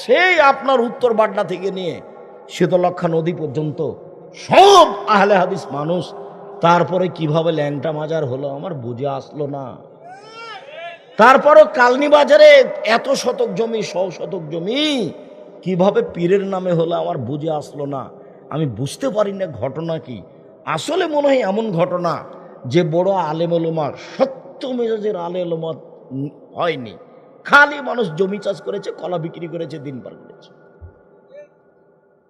সেই আপনার উত্তর বাড্ডা থেকে নিয়ে শীতলক্ষা নদী পর্যন্ত সব আহলে হাদিস মানুষ। তারপরে কিভাবে ল্যাংটা মাজার হলো আমার বুঝে আসলো না। তারপরও কালনি বাজারে এত শতক জমি, 100 শতক জমি কিভাবে পীরের নামে হলো আমার বুঝে আসলো না। আমি বুঝতে পারি না ঘটনা কি। আসলে মনে হয় এমন ঘটনা যে বড় আলেম ওলামা, সত্য মেজাজের আলেম ওলামা হয়নি, খালি মানুষ জমি চাষ করেছে, কলা বিক্রি করেছে, দিন পার করেছে।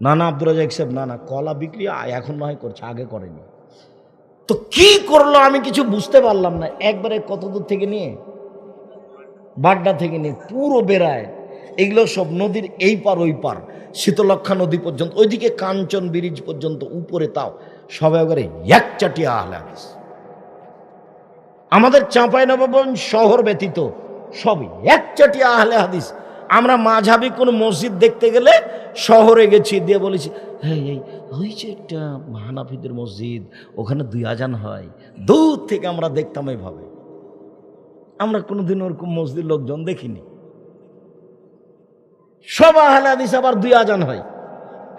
না না আব্দুর রাজাক সাহেব, না না, কলা বিক্রি এখন নয় করছে, আগে করেনি। তো কি করলো আমি কিছু বুঝতে পারলাম না। একবারে কত দূর থেকে নিয়ে, বাড্ডা থেকে নিয়ে পুরো বেড়ায়, এগুলো সব নদীর এই পার ওই পার, শীতলক্ষা নদী পর্যন্ত, ওইদিকে কাঞ্চন ব্রিজ পর্যন্ত উপরে, তাও সব একবারে একচাটিয়া আহলে হাদিস। আমাদের চাঁপাইনবাবগঞ্জ শহর ব্যতীত সবই একচাটিয়া আহলে হাদিস। আমরা মাঝাবি কোনো মসজিদ দেখতে গেলে শহরে গেছি, দিয়ে বলেছি হ্যাঁ এই ওই যে একটা হানাফিদের মসজিদ, ওখানে 2 আজান হয়। দূর থেকে আমরা দেখতাম এইভাবে। আমরা কোনোদিন ওরকম মসজিদ লোকজন দেখিনি। সব আহলে হাদিস, আবার 2 আজান হয়।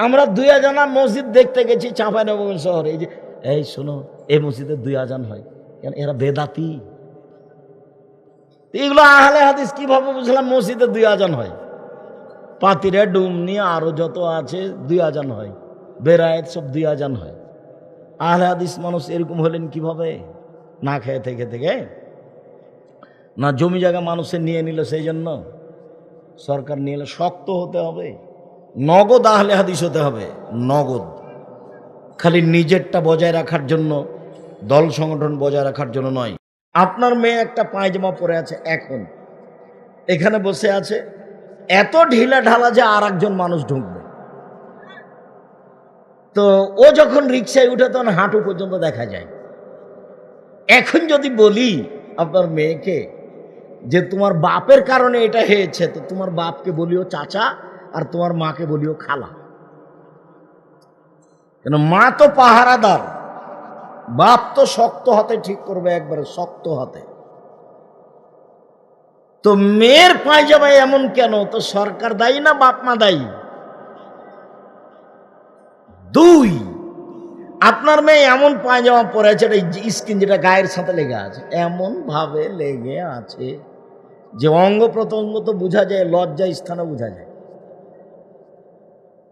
আমরা 2 আজানা মসজিদ দেখতে গেছি চাঁপাইনবাবগঞ্জ শহরে। এই যে এই শোনো, এই মসজিদে 2 আজান হয়, কেন এরা বেদাতি? এগুলো আহলে হাদিস কিভাবে বুঝলাম মসজিদে 2 আজান হয়? পাতিরে ডুমনি আরো যত আছে 2 আজান হয়, বেরায়েত সব 2 আজান হয়। আহলে হাদিস মানুষ এরকম হলেন কিভাবে? না খেয়ে থেকে থেকে, না জমি জায়গা মানুষের নিয়ে নিল সেই জন্য সরকার নিয়ে এলো। শক্ত হতে হবে, নগদ আহলে হাদিস হতে হবে, নগদ। খালি নিজেরটা বজায় রাখার জন্য, দল সংগঠন বজায় রাখার জন্য নয়। আপনার মেয়ে একটা পায়জামা পরে আছে, এখন এখানে বসে আছে, এত ঢিলা ঢালা যে আর একজন মানুষ ঢুকবে। তো ও যখন রিক্সায় উঠে তখন হাঁটু পর্যন্ত দেখা যায়। এখন যদি বলি আপনার মেয়েকে যে তোমার বাপের কারণে এটা হয়েছে, তো তোমার বাপকে বলিও চাচা, আর তোমার মাকে বলিও খালা। কেন, মা তো পাহারাদার, বাপ তো শক্ত হাতে ঠিক করবে, একবারে শক্ত হাতে। তো মেয়ের পায়জামায় এমন কেন? তো সরকার দায়ী না বাপ মা দায়ী? 2, আপনার মেয়ে এমন পায়জামা পরে আছে, স্কিন যেটা গায়ের সাথে লেগে আছে, এমন ভাবে লেগে আছে যে অঙ্গ প্রত্যঙ্গ তো বোঝা যায়, লজ্জা স্থানে বোঝা যায়।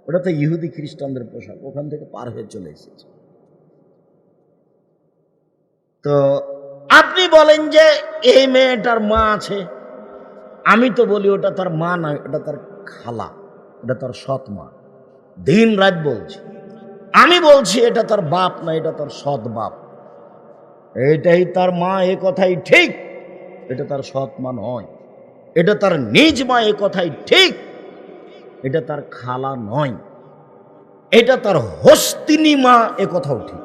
ওটা তো ইহুদি খ্রিস্টানদের পোশাক, ওখান থেকে পার হয়ে চলে এসেছে। তো আপনি বলেন যে এই মেয়েটার মা আছে, আমি তো বলি ওটা তার মা নয়, ওটা তার খালা, ওটা তার সৎ মা। দিন রাত বলছি, আমি বলছি এটা তার বাপ না, এটা তার সৎ বাপ। এটাই তার মা, এ কথাই ঠিক। এটা তার সৎ মা নয়, এটা তার নিজ মা, এ কথাই ঠিক। এটা তার খালা নয়, এটা তার হস্তিনী মা, এ কথাও ঠিক।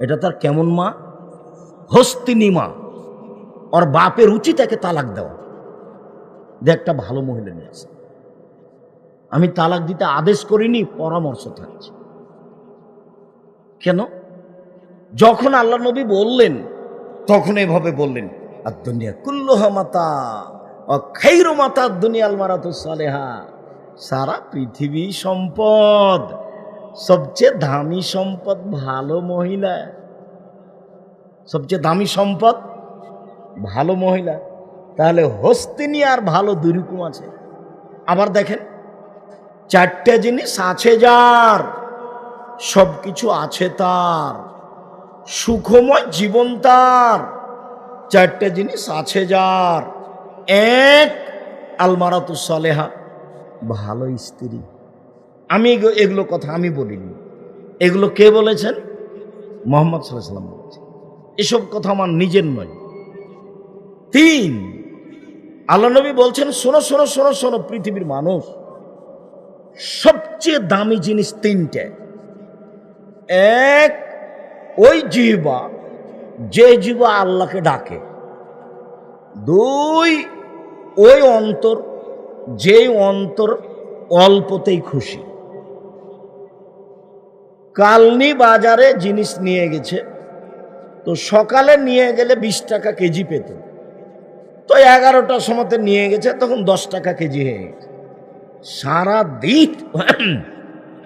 এটা তার কেমন মা? হস্তিনী মা। ওর বাপের উচিত তাকে তালাক দেওয়া, যে একটা ভালো মহিলা নিয়ে আসে। আমি তালাক দিতে আদেশ করিনি, পরামর্শ থাকছে। কেন? যখন আল্লাহ নবী বললেন তখন এভাবে বললেন, আর দুনিয়া কুল্লুহা মাতা ও খাইরু মাতা দুনিয়াল মারাতুস সালেহা। সারা পৃথিবী সম্পদ, সবচেয়ে দামি সম্পদ ভালো মহিলা। সবচেয়ে দামি সম্পদ ভালো মহিলা। তাহলে হস্তিনী আর ভালো 2 রকম আছে। আবার দেখেন, 4টে জিনিস আছে যার, সবকিছু আছে তার, সুখময় জীবন তার। 4টে জিনিস আছে যার। 1, আলমারাতুস সালেহা, ভালো স্ত্রী। আমি এগুলো কথা আমি বলিনি, এগুলো কে বলেছেন? মুহাম্মদ সাল্লাল্লাহু আলাইহি ওয়াসাল্লাম বলেছেন। এসব কথা আমার নিজের নয়। 3, আল্লাহ নবী বলছেন, শোনো শোনো শোনো শোনো পৃথিবীর মানুষ, সবচেয়ে দামি জিনিস 3টে। 1, ওই জিহ্বা, যে জিহ্বা আল্লাহকে ডাকে। 2, ওই অন্তর, যেই অন্তর অল্পতেই খুশি। কালনি বাজারে জিনিস নিয়ে গেছে, তো সকালে নিয়ে গেলে 20 টাকা কেজি পেত, তো 11টার সময়তে নিয়ে গেছে, তখন 10 টাকা কেজি হয়ে গেছে। সারা দিন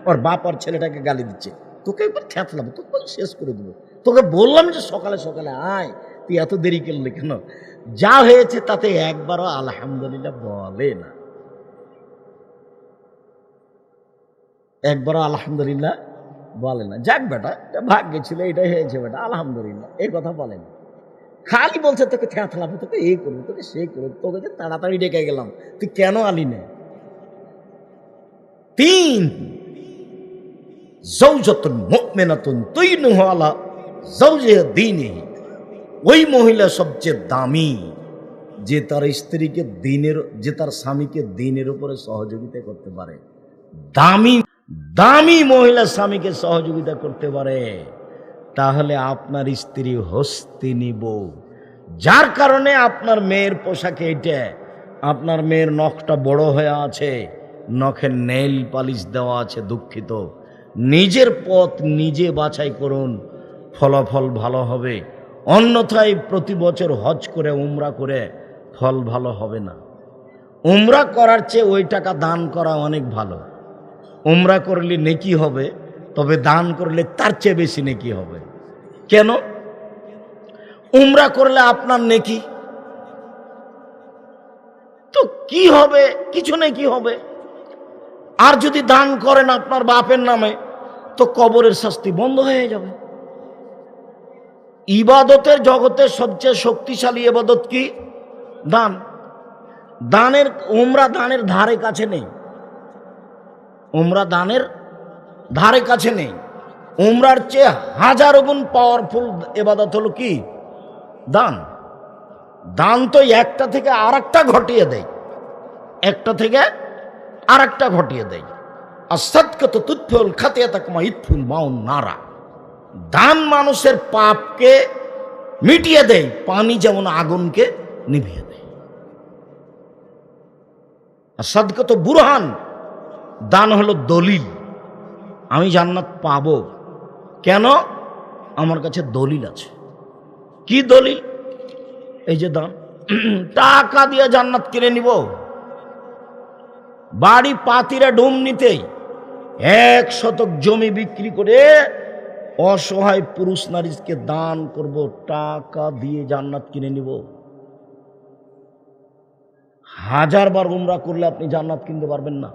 ওর বাপ আর ছেলেটাকে গালি দিচ্ছে, তোকে একবার ঠেতলাবো, তোকে শেষ করে দেবো, তোকে বললাম যে সকালে সকালে আয়, তুই এত দেরি করলি কেন? যা হয়েছে তাতে একবারও আলহামদুলিল্লাহ বলে না, একবারও আলহামদুলিল্লাহ বলে না। যাক বেটা, ভাগ্য ছিল, এটাই হয়েছে বেটা, আলহামদুলিল্লাহ এই কথা বলেন। খালি বলছে তোকে ঠেঁথলাবো, তোকে এই করবো, তোকে সেই করবো, তোকে যে তাড়াতাড়ি ডেকে গেলাম, তুই কেন আলি না? তিন, যাওজাতুন মুমিনাতুন তুইনুহু আলা যাওজিহা দীনিহি, ওই মহিলা সবচেয়ে দামি যে তার স্ত্রীকে দিনের, যে তার স্বামীকে দিনের উপরে সহযোগিতা করতে পারে। দামি দামি মহিলা স্বামীকে সহযোগিতা করতে পারে, তাহলে আপনার স্ত্রী হস্তিনী বউ। যার কারণে আপনার মেয়ের পোশাকে এটা, আপনার মেয়ের নখটা বড় হয়ে আছে, নখের নেইল পালিশ দেওয়া আছে, দুঃখিত, নিজের পথ নিজে বাছাই করুন, ফলাফল ভালো হবে। অন্যথায় প্রতি বছর হজ করে উমরা করে ফল ভালো হবে না। উমরা করার চেয়ে ওই টাকা দান করা অনেক ভালো। উমরা করলে নেকি হবে, তবে দান করলে তার চেয়ে বেশি নেকি হবে। কেন? উমরা করলে আপনার নেকি, তো কি হবে? কিছু নেকি হবে। আর যদি দান করেন আপনার বাপের নামে, তো কবরের শাস্তি বন্ধ হয়ে যাবে। ইবাদতের জগতে সবচেয়ে শক্তিশালী ইবাদত কি? দান। দানের, উমরা দানের ধারে কাছে নেই, উমরা দানের ধারে কাছে নেই। উমরার চেয়ে হাজারো গুণ পাওয়ারফুল ইবাদত হলো কি? দান। দান তো একটা থেকে আর একটা ঘটিয়ে দেয়, একটা থেকে আর একটা ঘটিয়ে দেয়। আর সাদকাতু তুতফিউল খাতিয়াতা কামা ইতফিউল মাউন নারা, দান মানুষের পাপকে মিটিয়ে দেয়, পানি যেমন আগুনকে নিভিয়ে দেয়। আর সাদকাতু বুরহান, দান হলো দলিল, আমি জান্নাত পাবো। কেন? আমার কাছে দলিল আছে। কি দলিল? এই যে দান। টাকা দিয়ে জান্নাত কিনে নিব, বাড়ি পাতিরা ডুম নিতেই 1 শতক জমি বিক্রি করে অসহায় পুরুষ নারীকে দান করব, টাকা দিয়ে জান্নাত কিনে নিব। 1000 বার উমরা করলে আপনি জান্নাত কিনতে পারবেন না।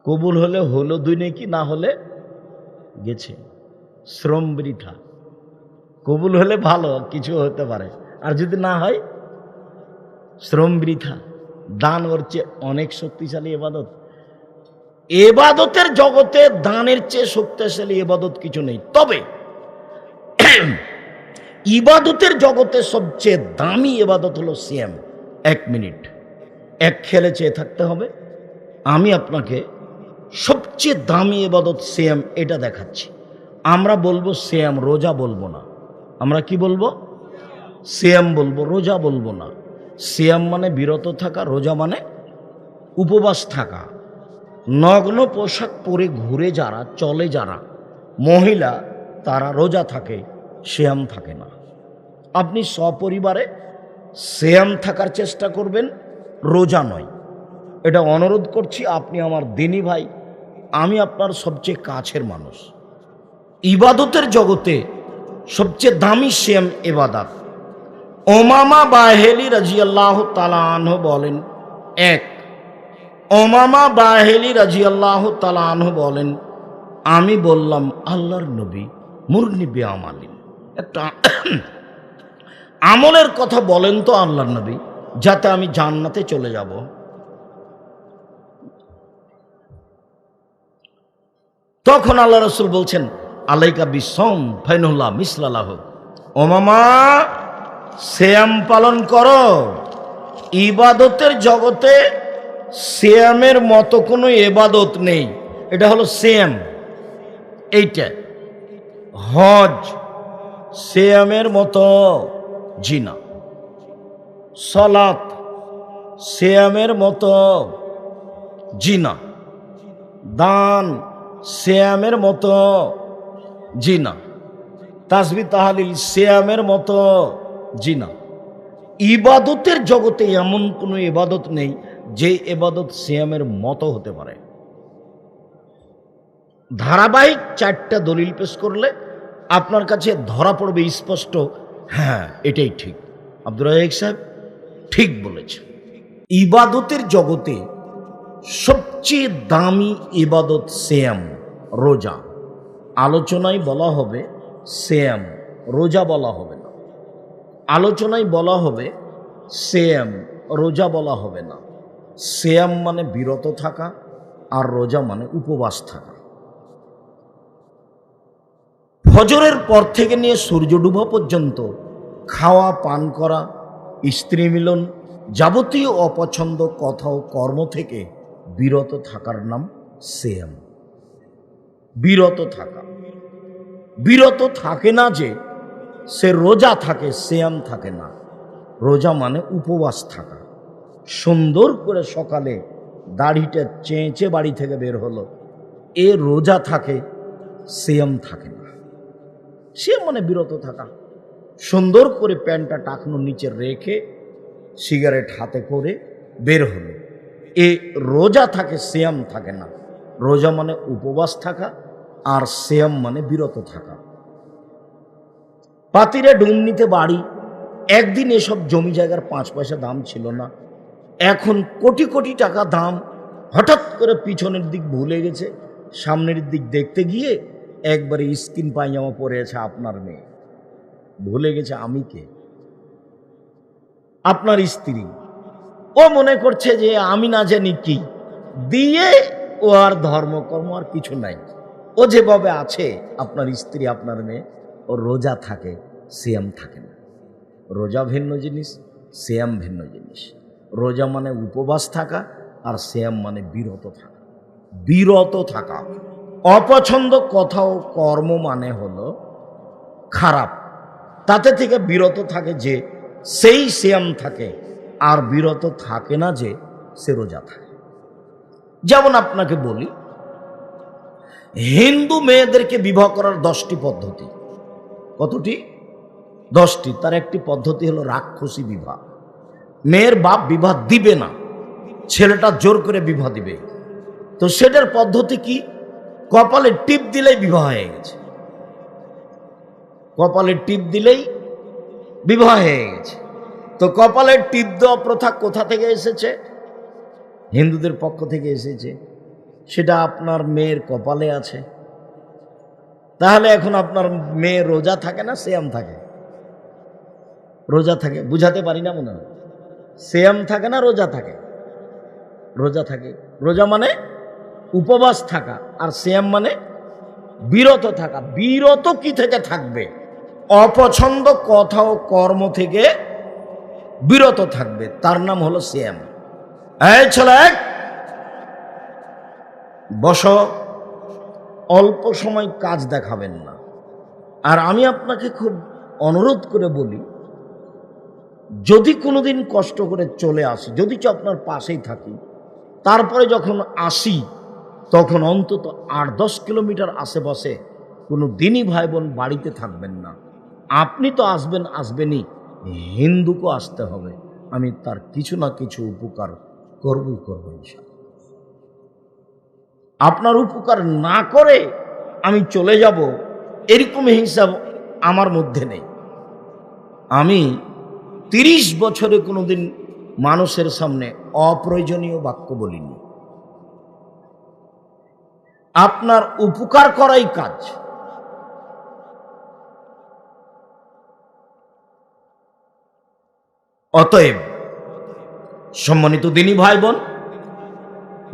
কবুল হলে হলো 2 নেকি, না হলে গেছে, শ্রম বৃথা। কবুল হলে ভালো, কিছু হতে পারে, আর যদি না হয় শ্রম বৃথা। দান ওর চেয়ে অনেক শক্তিশালী ইবাদত। ইবাদতের জগতে দানের চেয়ে শক্তিশালী ইবাদত কিছু নেই। তবে ইবাদতের জগতে সবচেয়ে দামি ইবাদত হলো সিয়াম। 1 মিনিট এক খেলে চেয়ে থাকতে হবে। আমি আপনাকে সবচেয়ে দামি ইবাদত সিয়াম এটা দেখাচ্ছি। আমরা বলবো সিয়াম, রোজা বলবো না। আমরা কি বলবো? সিয়াম বলবো, রোজা বলবো না। সিয়াম মানে বিরত থাকা, রোজা মানে উপবাস থাকা। নগ্ন পোশাক পরে ঘুরে যারা, চলে যারা মহিলা, তারা রোজা থাকে, সিয়াম থাকে না। আপনি সপরিবারে সিয়াম থাকার চেষ্টা করবেন, রোজা নয়। এটা অনুরোধ করছি, আপনি আমার দিনী ভাই, আমি আপনার সবচেয়ে কাছের মানুষ। ইবাদতের জগতে সবচেয়ে দামি সিয়াম ইবাদত। উমামা বাহেলি রাদিয়াল্লাহু তাআলা আনহু বলেন, উমামা বাহেলি রাদিয়াল্লাহু তাআলা আনহু বলেন, আমি বললাম আল্লাহর নবী মুরনি বিআমালিন, একটা আমলের কথা বলেন তো আল্লাহর নবী, যাতে আমি জান্নাতে চলে যাব। তখন আল্লাহ রাসূল বলছেন, আলাইকা বিসম ফাইনুল্লাহ মিসলালাহ। উমামা, সিয়াম পালন করো। ইবাদতের জগতে সিয়ামের মতো কোনো ইবাদত নেই, এটা হলো সিয়াম। এইটা হজ সিয়ামের মতো জিনা, সালাত সিয়ামের মতো জিনা, দান সিয়ামের মতো জিনা, তাসবিহ তাহলিল সিয়ামের মতো জিনা। ইবাদতের জগতে এমন কোনো ইবাদত নেই যে এবাদত সিয়ামের মতো হতে পারে। ধারাবাহিক 4টা দলিল পেশ করলে আপনার কাছে ধরা পড়বে স্পষ্ট, হ্যাঁ এটাই ঠিক, আব্দুর রাজ্জাক সাহেব ঠিক বলেছে। ইবাদতের জগতে সবচেয়ে দামি ইবাদত সিয়াম, রোজা। আলোচনায় বলা হবে সিয়াম, রোজা বলা হবে না। আলোচনায় বলা হবে সিয়াম, রোজা বলা হবে না। সিয়াম মানে বিরত থাকা, আর রোজা মানে উপবাস থাকা। ফজরের পর থেকে নিয়ে সূর্য ডুবা পর্যন্ত খাওয়া, পান করা, স্ত্রী মিলন, যাবতীয় অপছন্দ কথা ও কর্ম থেকে বিরত থাকার নাম সিয়াম। বিরত থাকা। বিরত থাকে না যে সে রোজা থাকে, সিয়াম থাকে না। রোজা মানে উপবাস থাকা। সুন্দর করে সকালে দাড়িটা চেঁচে বাড়ি থেকে বের হলো, এ রোজা থাকে, সিয়াম থাকে না। সিয়াম মানে বিরত থাকা। সুন্দর করে প্যান্টটা টাকনোর নিচে রেখে সিগারেট হাতে করে বের হলো, এ রোজা থাকে, সিয়াম থাকে না। রোজা মানে উপবাস থাকা, আর সিয়াম মানে বিরত থাকা। পাতিরে ডুম নিতে বাড়ি। একদিন এসব জমি জায়গার 5 পয়সা দাম ছিল না, এখন কোটি কোটি টাকা দাম। হঠাৎ করে পিছনের দিক ভুলে গেছে, সামনের দিক দেখতে গিয়ে একবারে স্কিন পায়জামা পরে আছে আপনার মেয়ে। ভুলে গেছে আমি কে, আপনার স্ত্রী। ও মনে করছে যে আমি না জানি কি দিয়ে, ও আর ধর্মকর্ম আর কিছু নাই। ও যেভাবে আছে আপনার স্ত্রী, আপনার মেয়ে, ও রোজা থাকে, সিয়াম থাকে না। রোজা ভিন্ন জিনিস, সিয়াম ভিন্ন জিনিস। রোজা মানে উপবাস থাকা, আর সিয়াম মানে বিরত থাকা। বিরত থাকা। অপছন্দ কথা ও কর্ম মানে হলো খারাপ, তাতে থেকে বিরত থাকে যে সেই সিয়াম থাকে, আর বিরত থাকে না যে সে রোজা থাকে। যেমন আপনাকে বলি, হিন্দু মেয়েদেরকে বিবাহ করার 10টি পদ্ধতি। কতটি? 10টি। তার একটি পদ্ধতি হলো রাক্ষসী বিবাহ। মেয়ের বাপ বিবাহ দিবে না, ছেলেটা জোর করে বিবাহ দিবে। তো সেটার পদ্ধতি কি? কপালে টিপ দিলেই বিবাহ হয়ে গেছে। কপালে টিপ দিলেই বিবাহ হয়ে গেছে। তো কপালের টিপ দেওয়া প্রথা কোথা থেকে এসেছে? হিন্দুদের পক্ষ থেকে এসেছে। সেটা আপনার মেয়ের কপালে আছে। তাহলে এখন আপনার মেয়ে রোজা থাকে না সিয়াম থাকে? রোজা থাকে। বুঝাতে পারি না মনে হয়? সিয়াম থাকে না রোজা থাকে? রোজা থাকে। রোজা মানে উপবাস থাকা, আর সিয়াম মানে বিরত থাকা। বিরত কি থেকে থাকবে? অপছন্দ কথা ও কর্ম থেকে বিরত থাকবে, তার নাম হলো সিয়াম। এই ছেলে, বসো। অল্প সময় কাজ দেখাবেন না। আর আমি আপনাকে খুব অনুরোধ করে বলি, যদি কোনোদিন কষ্ট করে চলে আসি, যদি আপনার পাশেই থাকি, তারপরে যখন আসি তখন অন্তত 8-10 কিলোমিটার আশেপাশে কোনো দিনই ভাই বোন বাড়িতে থাকবেন না। আপনি তো আসবেন, আসবেনই, হিন্দুকে আসতে হবে। আমি তার কিছু না কিছু উপকার করবই করব ইনশাআল্লাহ। আপনার উপকার না করে আমি চলে যাব, এরকম হিসাব আমার মধ্যে নেই। আমি 30 বছরে কোনোদিন মানুষের সামনে অপ্রয়োজনীয় বাক্য বলিনি। আপনার উপকার করাই কাজ। অতএব সম্মানিত দিনী ভাই বোন,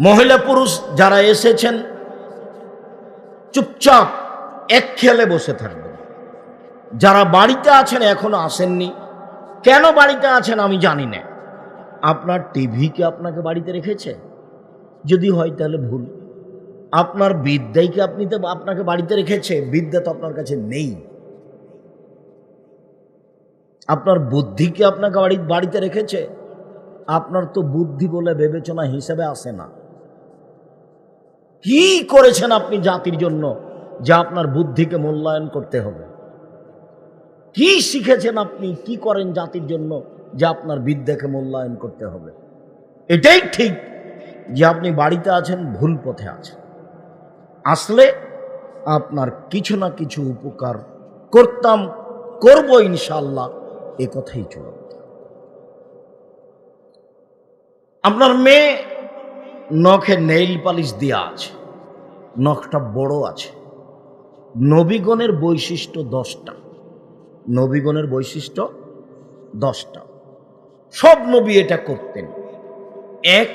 মহিলা পুরুষ যারা এসেছেন, চুপচাপ এক খেয়ালে বসে থাকবেন। যারা বাড়িতে আছেন এখনো আসেননি, কেন বাড়িতে আছেন আমি জানি না। আপনার টিভি কি আপনাকে বাড়িতে রেখেছে? যদি হয় তাহলে ভুল। আপনার বিদ্যাই কি আপনাকে বাড়িতে রেখেছে? বিদ্যা তো আপনার কাছে নেই। আপনার বুদ্ধি কি আপনাকে বাড়িতে রেখেছে? আপনার তো বুদ্ধি বলে বিবেচনা হিসেবে আসে না। কি করেছেন আপনি জাতির জন্য যে আপনার বুদ্ধিকে মূল্যায়ন করতে হবে? কি শিখেছেন আপনি, কি করেন জাতির জন্য যে আপনার বিদ্যাকে মূল্যায়ন করতে হবে? এটাই ঠিক যে আপনি বাড়িতে আছেন, ভুল পথে আছেন। আসলে আপনার কিছু না কিছু উপকার করব ইনশাআল্লাহ, এ কথাই চূড়ান্ত। আপনার মেয়ে নখে নেইল পালিশ দেওয়া আছে, নখটা বড় আছে। নবীগণের বৈশিষ্ট্য 10টা। নবীগণের বৈশিষ্ট্য 10টা। সব নবী এটা করতেন। 1,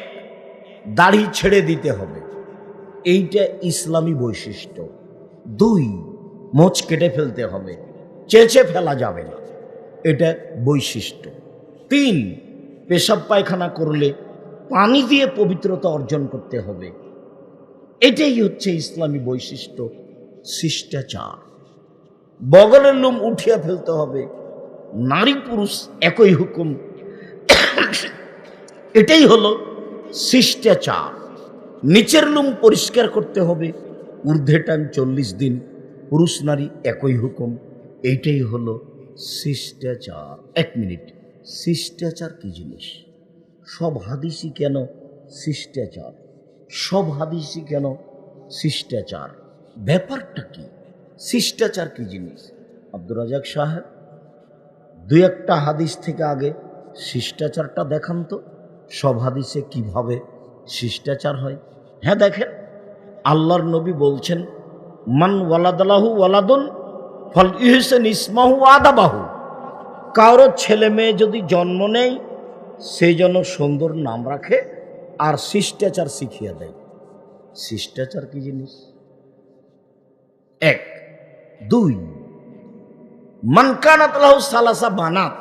দাড়ি ছেড়ে দিতে হবে, এইটা ইসলামী বৈশিষ্ট্য। 2, মোচ কেটে ফেলতে হবে, চেঁচে ফেলা যাবে না, এটা বৈশিষ্ট্য। 3, পেশাব পায়খানা করলে পানি দিয়ে পবিত্রতা অর্জন করতে হবে, এটাই হচ্ছে ইসলামী বৈশিষ্ট্য, শিষ্টাচার। বগলের লোম উঠিয়ে ফেলতে হবে, নারী পুরুষ একই হুকুম, এটাই হলো শিষ্টাচার। নিচের লোম পরিষ্কার করতে হবে, ঊর্ধ্বে টান 40 দিন, পুরুষ নারী একই হুকুম, এইটাই হলো শিষ্টাচার। 1 মিনিট, শিষ্টাচার কি জিনিস? সব হাদিসই কেন শিষ্টাচার? সব হাদিসই কেন শিষ্টাচার? ব্যাপারটা কি? শিষ্টাচার কি জিনিস? আব্দুর রাজাক সাহেব, 2-1টা হাদিস থেকে আগে শিষ্টাচারটা দেখান তো, সব হাদিসে কিভাবে শিষ্টাচার হয়। হ্যাঁ দেখেন, আল্লাহর নবী বলছেন, মান ওয়ালাদালাহু ওয়ালাদুন ফল ইহসান ইসমাহু আদাবাহু। কারো ছেলে মেয়ে যদি জন্ম নেয়, সেই জন্য সুন্দর নাম রাখে আর শিষ্টাচার শিখিয়ে দেয়। শিষ্টাচার কি জিনিস? 1, 2, মান কানাত লাহু সালাসা বানাত।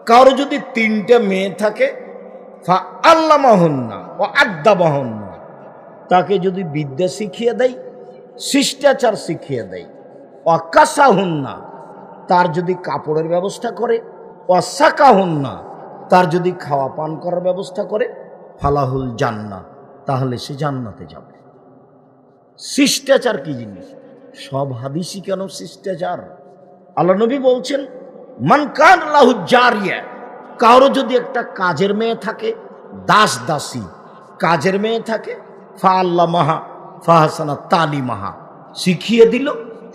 কারো যদি 3টে মেয়ে থাকে, ফা আল্লামাহুন্না ও আদ্দাবাহুন্না, তাকে যদি বিদ্যা শিখিয়ে দেয়, শিষ্টাচার শিখিয়ে দেয়। অকাসাহুন্না, তার যদি কাপড়ের ব্যবস্থা করে, অসাকাহুন্না, তার যদি খাওয়া পান করার ব্যবস্থা করে, ফালাহুল জান্নাহ, তাহলে সে জান্নাতে যাবে। শিষ্টাচার কি জিনিস? সব হাদিসই কেন শিষ্টাচার? আল্লাহ নবী বলছেন, মান কান লাহু জারিয়া, কারো যদি একটা কাজের মেয়ে থাকে, দাস দাসী কাজের মেয়ে থাকে, ফা আল্লামাহা ফাহাসানা তালিমাহা, শিখিয়ে দিল,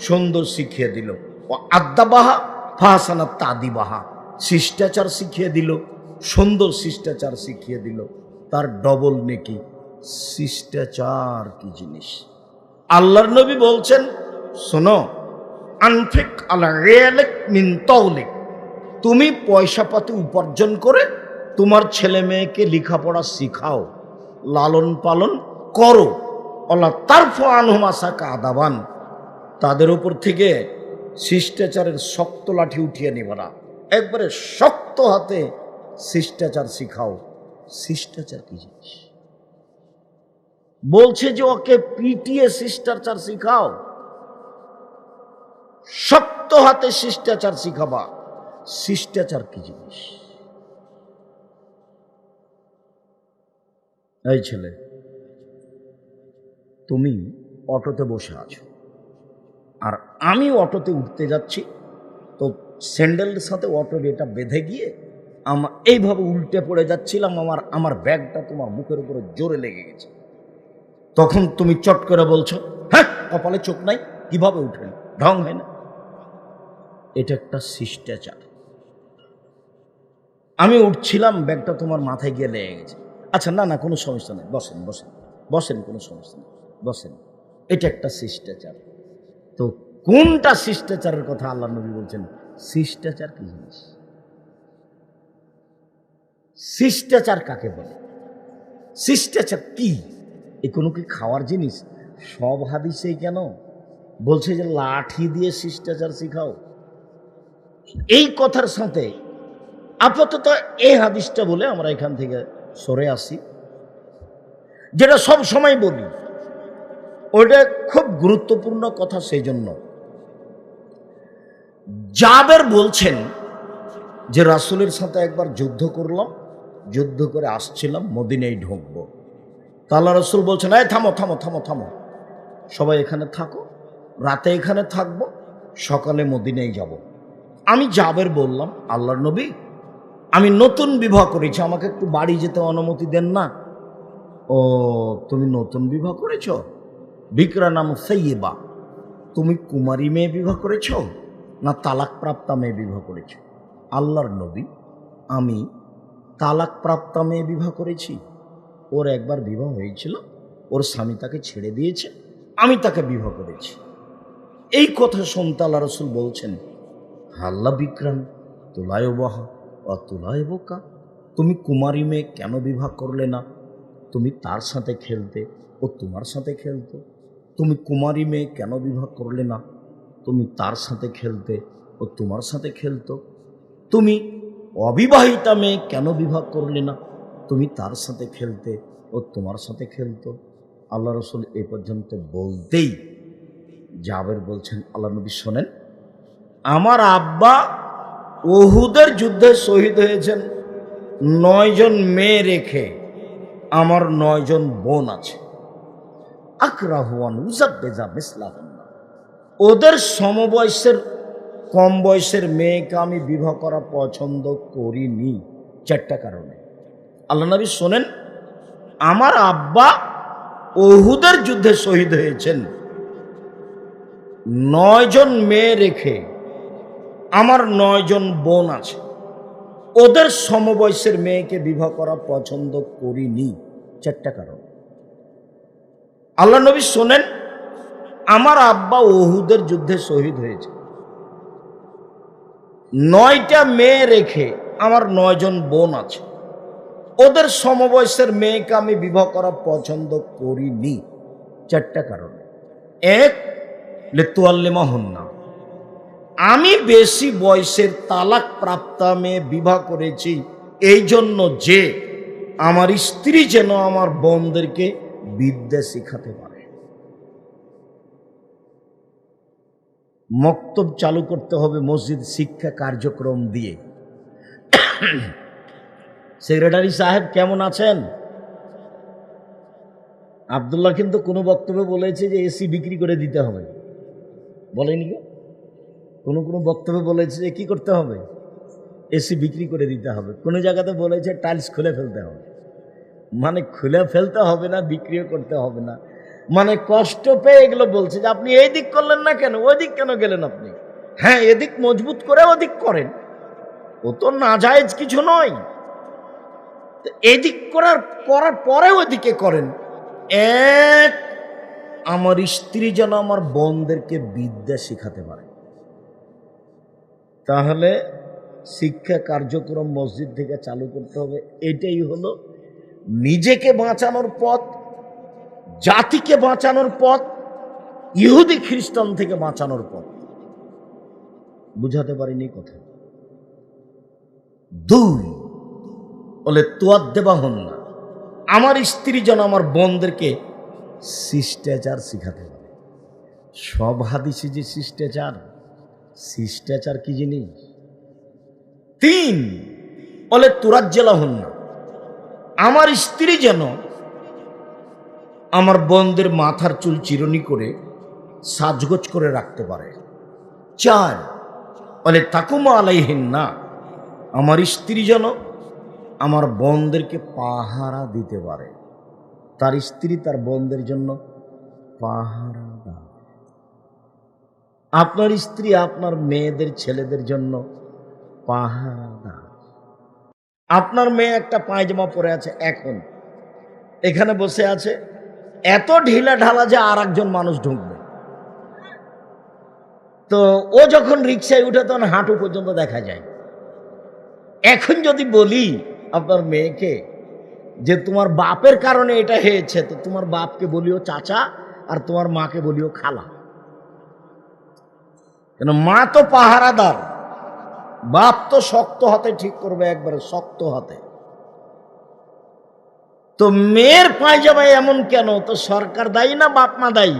সুন্দর শিখিয়ে দিল। ও আদ্দাবাহা ফাহাসানা তাদিবাহা, শিষ্টাচার শিখিয়ে দিল, সুন্দর শিষ্টাচার শিখিয়ে দিল, তার ডবল নেকি। শিষ্টাচার কি জিনিস? আল্লাহর নবী বলছেন, শোনো, আনফিক আলা রিয়ালিক মিন তাওলিক, তুমি পয়সা পাতি উপার্জন করে তোমার ছেলে মেয়েকে লেখাপড়া শিখাও, লালন পালন করো। আল্লাহ তারফা আনহুম আসাকা আদাবান, তাদের উপর থেকে শিষ্টাচারের শক্ত লাঠি উঠিয়ে নিব না, একবারে শক্ত হাতে শিষ্টাচার শিখাও। শিষ্টাচার কি জিনিস? বলছে যে ওকে পিটিয়ে শিষ্টাচার শিখাও, শক্ত হাতে শিষ্টাচার শিখাবা। শিষ্টাচার কি জিনিস? এই ছেলে, তুমি অটোতে বসে আছো, আর আমি অটোতে উঠতে যাচ্ছি, তো স্যান্ডেলের সাথে অটোর এটা বেঁধে গিয়ে এইভাবে উল্টে পড়ে যাচ্ছিলাম, আমার ব্যাগটা তোমার মুখের উপরে জোরে লেগে গেছে। তখন তুমি চট করে বলছো, হ্যাঁ কপালে চোখ নাই, কিভাবে উঠলেন, ঢং হয় না। এটা একটা শিষ্টাচার। আমি উঠছিলাম, ব্যাগটা তোমার মাথায় গিয়ে লেগে গেছে। আচ্ছা, না না কোনো সমস্যা নেই, বসেন বসেন বসেন, কোনো সমস্যা নেই, বসেন। এটা একটা শিষ্টাচার। তো কোনটা শিষ্টাচারের কথা আল্লাহ নবী বলছেন? শিষ্টাচার কি জিনিস? শিষ্টাচার কাকে বলে? শিষ্টাচার কি? এ কোনো কি খাওয়ার জিনিস? সব হাদিসেই কেন বলছে যে লাঠি দিয়ে শিষ্টাচার শিখাও? এই কথার সাথে আপাতত এই হাদিসটা বলে আমরা এখান থেকে সরে আসি। যেটা সব সময় বলি, ওটা খুব গুরুত্বপূর্ণ কথা। সেই জন্য জাবের বলছেন যে রাসূলের সাথে একবার যুদ্ধ করলাম, যুদ্ধ করে আসছিলাম, মদিনায় ঢুকবো। তা আল্লাহ রাসূল বলছেন, এই থামো থামো থামো থামো, সবাই এখানে থাকো, রাতে এখানে থাকবো, সকালে মদিনায় যাব। আমি জাবের বললাম, আল্লাহর নবী, আমি নতুন বিবাহ করেছি, আমাকে একটু বাড়ি যেতে অনুমতি দেন না। ও, তুমি নতুন বিবাহ করেছ? বিকরা নাম সাইয়েবা, তুমি কুমারী মেয়ে বিবাহ করেছ না তালাক প্রাপ্তা মেয়ে বিবাহ করেছ? আল্লাহর নবী, আমি তালাক প্রাপ্তা মেয়ে বিবাহ করেছি। ওর একবার বিবাহ হয়েছিল, ওর স্বামী তাকে ছেড়ে দিয়েছে, আমি তাকে বিবাহ করেছি। এই কথা শুনতে আল্লাহ রসুল বলছেন, হাল্লা বিক্রাম তুলায় বাহা অতুলায় বোকা, তুমি কুমারী মেয়ে কেন বিবাহ করলে না? তুমি তার সাথে খেলতে, ও তোমার সাথে খেলতো। তুমি কুমারী মেয়ে কেন বিবাহ করলে না? তুমি তার সাথে খেলতে, ও তোমার সাথে খেলতো। তুমি অবিবাহিতা মেয়ে কেন বিবাহ করলে না? তুমি তার সাথে খেলতে, ও তোমার সাথে খেলতো। আল্লাহ রসুল এ পর্যন্ত বলতেই জাবের বলছেন, আল্লাহ নবী শোনেন, আমার আব্বা উহুদের যুদ্ধে শহীদ হয়েছেন 9 জন মেয়ে রেখে, আমার 9 জন বোন আছে। আকরাহুয়ান উজাব্বেজা মিসলাহুন্না, ওদের সমবয়সের কম বয়সের মেয়েকে আমি বিবাহ করা পছন্দ করিনি 4টা কারণে। আল্লাহ নবী শোনেন, আমার আব্বা উহুদের যুদ্ধে শহীদ হয়েছেন 9 জন মেয়ে রেখে, আমার 9 জন বোন আছে, ওদের সমবয়সের মেয়েকে বিবাহ করা পছন্দ করিনি 4টা কারণ। আল্লাহ নবী শোনেন, আমার আব্বা উহুদের যুদ্ধে শহীদ হয়েছে 9টা মেয়ে রেখে, আমার 9 জন বোন আছে, ওদের সমবয়সের মেয়েকে আমি বিবাহ করা পছন্দ করিনি 4টা কারণে। 1, লিতুয়াল্লিমাহুন্না, আমি বেশি বয়সের তালাক প্রাপ্তা মেয়ে বিবাহ করেছি এই জন্য যে আমার স্ত্রী যেন আমার বোনদেরকে বিদ্যা শিখাতে পারে। মক্তব চালু করতে হবে মসজিদ শিক্ষা কার্যক্রম দিয়ে। সেক্রেটারি সাহেব কেমন আছেন? আব্দুল্লাহ কিন্তু কোনো বক্তব্যে বলেছে যে এসি বিক্রি করে দিতে হবে, বলেনি? কোনো বক্তব্যে বলেছে যে কি করতে হবে? এসি বিক্রি করে দিতে হবে। কোনো জায়গাতে বলেছে টাইলস খুলে ফেলতে হবে। মানে খুলে ফেলতে হবে না, বিক্রিও করতে হবে না, মানে কষ্ট পেয়ে এগুলো বলছে যে আপনি এই দিক করলেন না কেন, ওই দিক কেন গেলেন আপনি? হ্যাঁ, এদিক মজবুত করে ওদিক করেন, ও তো নাজায়েজ কিছু নয়। এদিক করার পরে ওদিকে করেন। 1, আমার স্ত্রী যেন আমার বোনদেরকে বিদ্যা শিখাতে পারে। তাহলে শিক্ষা কার্যক্রম মসজিদ থেকে চালু করতে হবে। এটাই হলো নিজেকে বাঁচানোর পথ, জাতিকে বাঁচানোর পথ, ইহুদি খ্রিস্টান থেকে বাঁচানোর পথ। বুঝাতে পারিনি কথা। 2, বলে তোয়াদ দেবা হন না, আমার স্ত্রী যেন আমার বোনদেরকে শিষ্টাচার শিখাতে পারে। সব হাদিসে যে শিষ্টাচার কি জিনিস? 3, বলে তুরাজ্জেলা হন না, আমার স্ত্রী যেন আমার বোনদের মাথার চুল চিরুনি করে সাজগোজ করে রাখতে পারে। 4, বলে তাকুমা আলাইহিন না, আমার স্ত্রী যেন আমার বোনদেরকে পাহারা দিতে পারে। তার স্ত্রী তার বোনদের জন্য পাহারা দেয়। আপনার স্ত্রী আপনার মেয়েদের ছেলেদের জন্য পাহারা দেয়। আপনার মেয়ে একটা পায়জামা পরে আছে, এখন এখানে বসে আছে, এত ঢিলা ঢালা যে আর একজন মানুষ ঢুকবে, তো ও যখন রিক্সায় উঠে তখন হাঁটু পর্যন্ত দেখা যায়। এখন যদি বলি আপনার মেয়েকে যে তোমার বাপের কারণে এটা হয়েছে, তো তোমার বাপকে বলিও চাচা আর তোমার মাকে বলিও খালা, কেন মা তো পাহারাদার, বাপ তো শক্ত হাতে ঠিক করবে, একবারে শক্ত হাতে। তো মেয়ের পায়জামায় এমন কেন? তো সরকার দায়ী না বাপ মা দায়ী?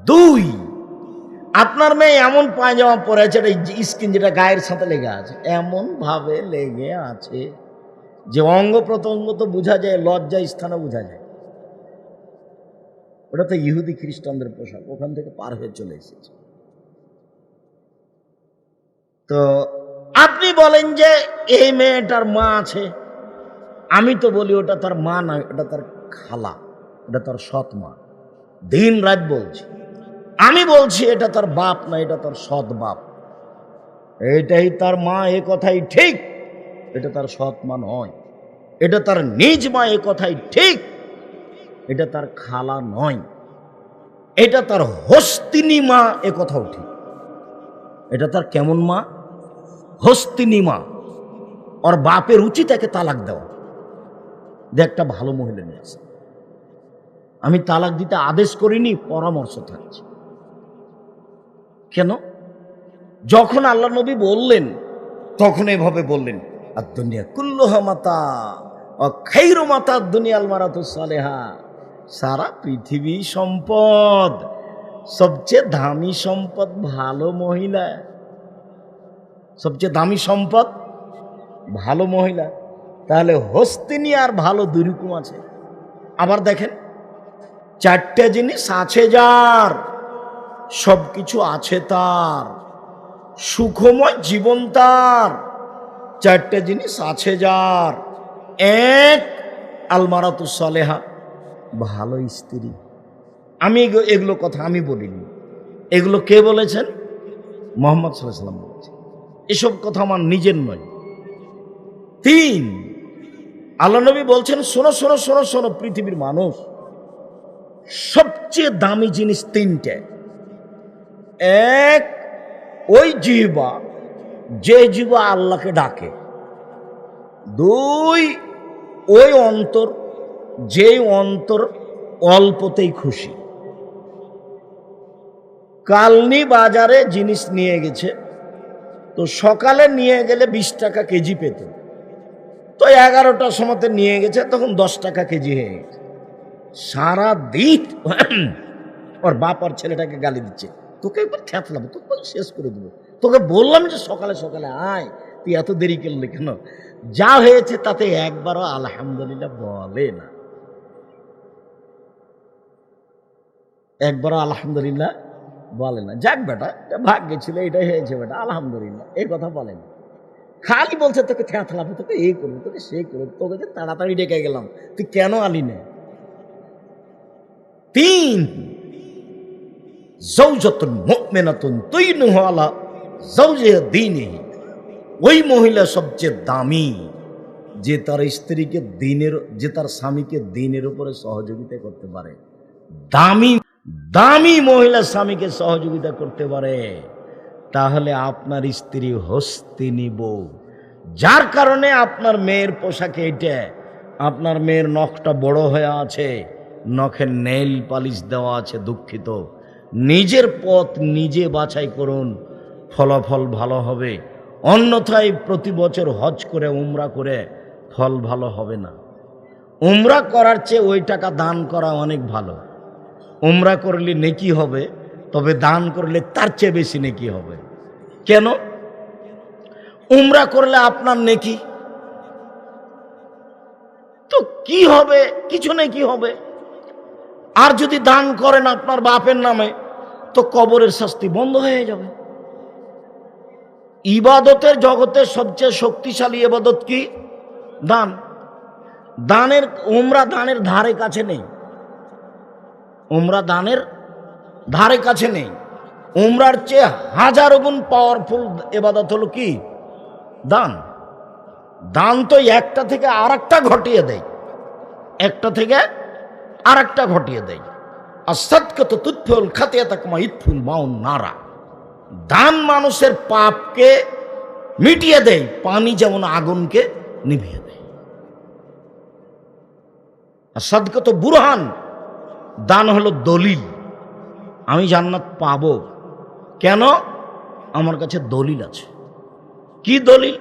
2, আপনার মেয়ে এমন পায়জামা পরে আছে, স্কিন যেটা গায়ের সাথে লেগে আছে, এমন ভাবে লেগে আছে যে অঙ্গ প্রত্যঙ্গ তো বোঝা যায়, লজ্জা স্থানে বোঝা যায়। ওটা তো ইহুদি খ্রিস্টানদের পোশাক, ওখান থেকে পার হয়ে চলে এসেছে। তো আপনি বলেন যে এই মেয়েটার মা আছে, আমি তো বলি ওটা তার মা নয়, ওটা তার খালা, ওটা তার সৎ মা। দিন রাত বলছি, আমি বলছি এটা তার বাপ না, এটা তার সৎ বাপ। এটাই তার মা, এ কথাই ঠিক। এটা তার সৎ মা নয়, এটা তার নিজ মা, এ কথাই ঠিক। এটা তার খালা নয়, এটা তার হস্তিনী মা, এ কথাও ঠিক। এটা তার কেমন মা? হস্তিনী মা। ওর বাপের উচিত একে তালাক দেওয়া, যে একটা ভালো মহিলা নিয়ে আসে। আমি তালাক দিতে আদেশ করিনি, পরামর্শ থাকছে। কেন? যখন আল্লাহ নবী বললেন তখন এভাবে বললেন, আর দুনিয়া কুল্লুহা মাতা ও খাইরু মাতা দুনিয়াল মারাতুস সালেহা। সারা পৃথিবী সম্পদ, সবচেয়ে দামি সম্পদ ভালো মহিলা। সবচেয়ে দামি সম্পদ ভালো মহিলা। তাহলে হস্তিনী আর ভালো দুই রকম আছে। আবার দেখেন, চারটে জিনিস আছে যার, সবকিছু আছে তার, সুখময় জীবন তার। চারটে জিনিস আছে যার। এক, আলমারাতুস সালেহা, ভালো স্ত্রী। আমি এগুলো কথা আমি বলিনি, এগুলো কে বলেছেন? মুহাম্মদ সাল্লাল্লাহু আলাইহি ওয়াসাল্লাম বলেছেন। এসব কথা আমার নিজের নয়। তিন, আল্লাহ নবী বলছেন, শোনো শোনো শোনো শোনো পৃথিবীর মানুষ, সবচেয়ে দামি জিনিস তিনটে। এক, ওই জিহ্বা, যে জিহ্বা আল্লাহকে ডাকে। দুই, ওই অন্তর, যেই অন্তর অল্পতেই খুশি। কালনি বাজারে জিনিস নিয়ে গেছে, তো সকালে নিয়ে গেলে 20 টাকা কেজি পেত, তো 11টার সময়তে নিয়ে গেছে, তখন 10 টাকা কেজি হয়ে গেছে। সারা দিন ওর বাপ আর ছেলেটাকে গালি দিচ্ছে, তোকে একবার ঠেপলাম, তোকে শেষ করে দেবো, তোকে বললাম যে সকালে সকালে আয়, তুই এত দেরি করলি কেন? যা হয়েছে তাতে একবারও আলহামদুলিল্লাহ বলে না, একবারও আলহামদুলিল্লাহ বলে না। যাক বেটা, ভাগ্যে ছিল, এটাই হয়েছে বেটা, আলহামদুলিল্লাহ, এই কথা বলেন। খালি বলছে তোকে ঠেঁথলাবো, তোকে এই করবো, তোকে সেই করবো, তোকে যে তাড়াতাড়ি ডেকে গেলাম, তুই কেন আলি না? তিন, যাওজাতুন মুমিনাতুন তুইনুহু আলা যাওজিহা দীনিহি, ওই মহিলা সবচেয়ে দামি যে তার স্ত্রীকে দিনের, যে তার স্বামীকে দিনের উপরে সহযোগিতা করতে পারে। দামি দামি মহিলা স্বামীকে সহযোগিতা করতে পারে, তাহলে আপনার স্ত্রী হস্তিনী বউ। যার কারণে আপনার মেয়ের পোশাকে এটা, আপনার মেয়ের নখটা বড় হয়ে আছে, নখের নেইল পালিশ দেওয়া আছে। দুঃখিত, নিজের পথ নিজে বাছাই করুন, ফলাফল ভালো হবে। অন্যথায় প্রতি বছর হজ করে উমরা করে ফল ভালো হবে না। উমরা করার চেয়ে ওই টাকা দান করা অনেক ভালো। উমরা করলে নেকি হবে, তবে দান করলে তার চেয়ে বেশি নেকি হবে। কেন? উমরা করলে আপনার নেকি, তো কি হবে? কিছু নেকি হবে। আর যদি দান করেন আপনার বাপের নামে, তো কবরের শাস্তি বন্ধ হয়ে যাবে। ইবাদতের জগতে সবচেয়ে শক্তিশালী ইবাদত কি? দান। দানের, উমরা দানের ধারে কাছে নেই। উমরা দানের ধারে কাছে নেই। উমরার চেয়ে 1000 গুণ পাওয়ারফুল ইবাদত হলো কি? দান। দান তো একটা থেকে আরেকটা ঘটিয়ে দেয়, একটা থেকে আরেকটা ঘটিয়ে দেয়। আর সাদকাতু তুতফিউল খাতিয়াতা কামা ইতফুল মাউন নারা। দান মানুষের পাপকে মিটিয়ে দেয়, পানি যেমন আগুনকে নিভিয়ে দেয়। আর সাদকাতু বুরহান, দান হলো দলিল, আমি জান্নাত পাবো। কেন? আমার কাছে দলিল আছে। কি দলিল?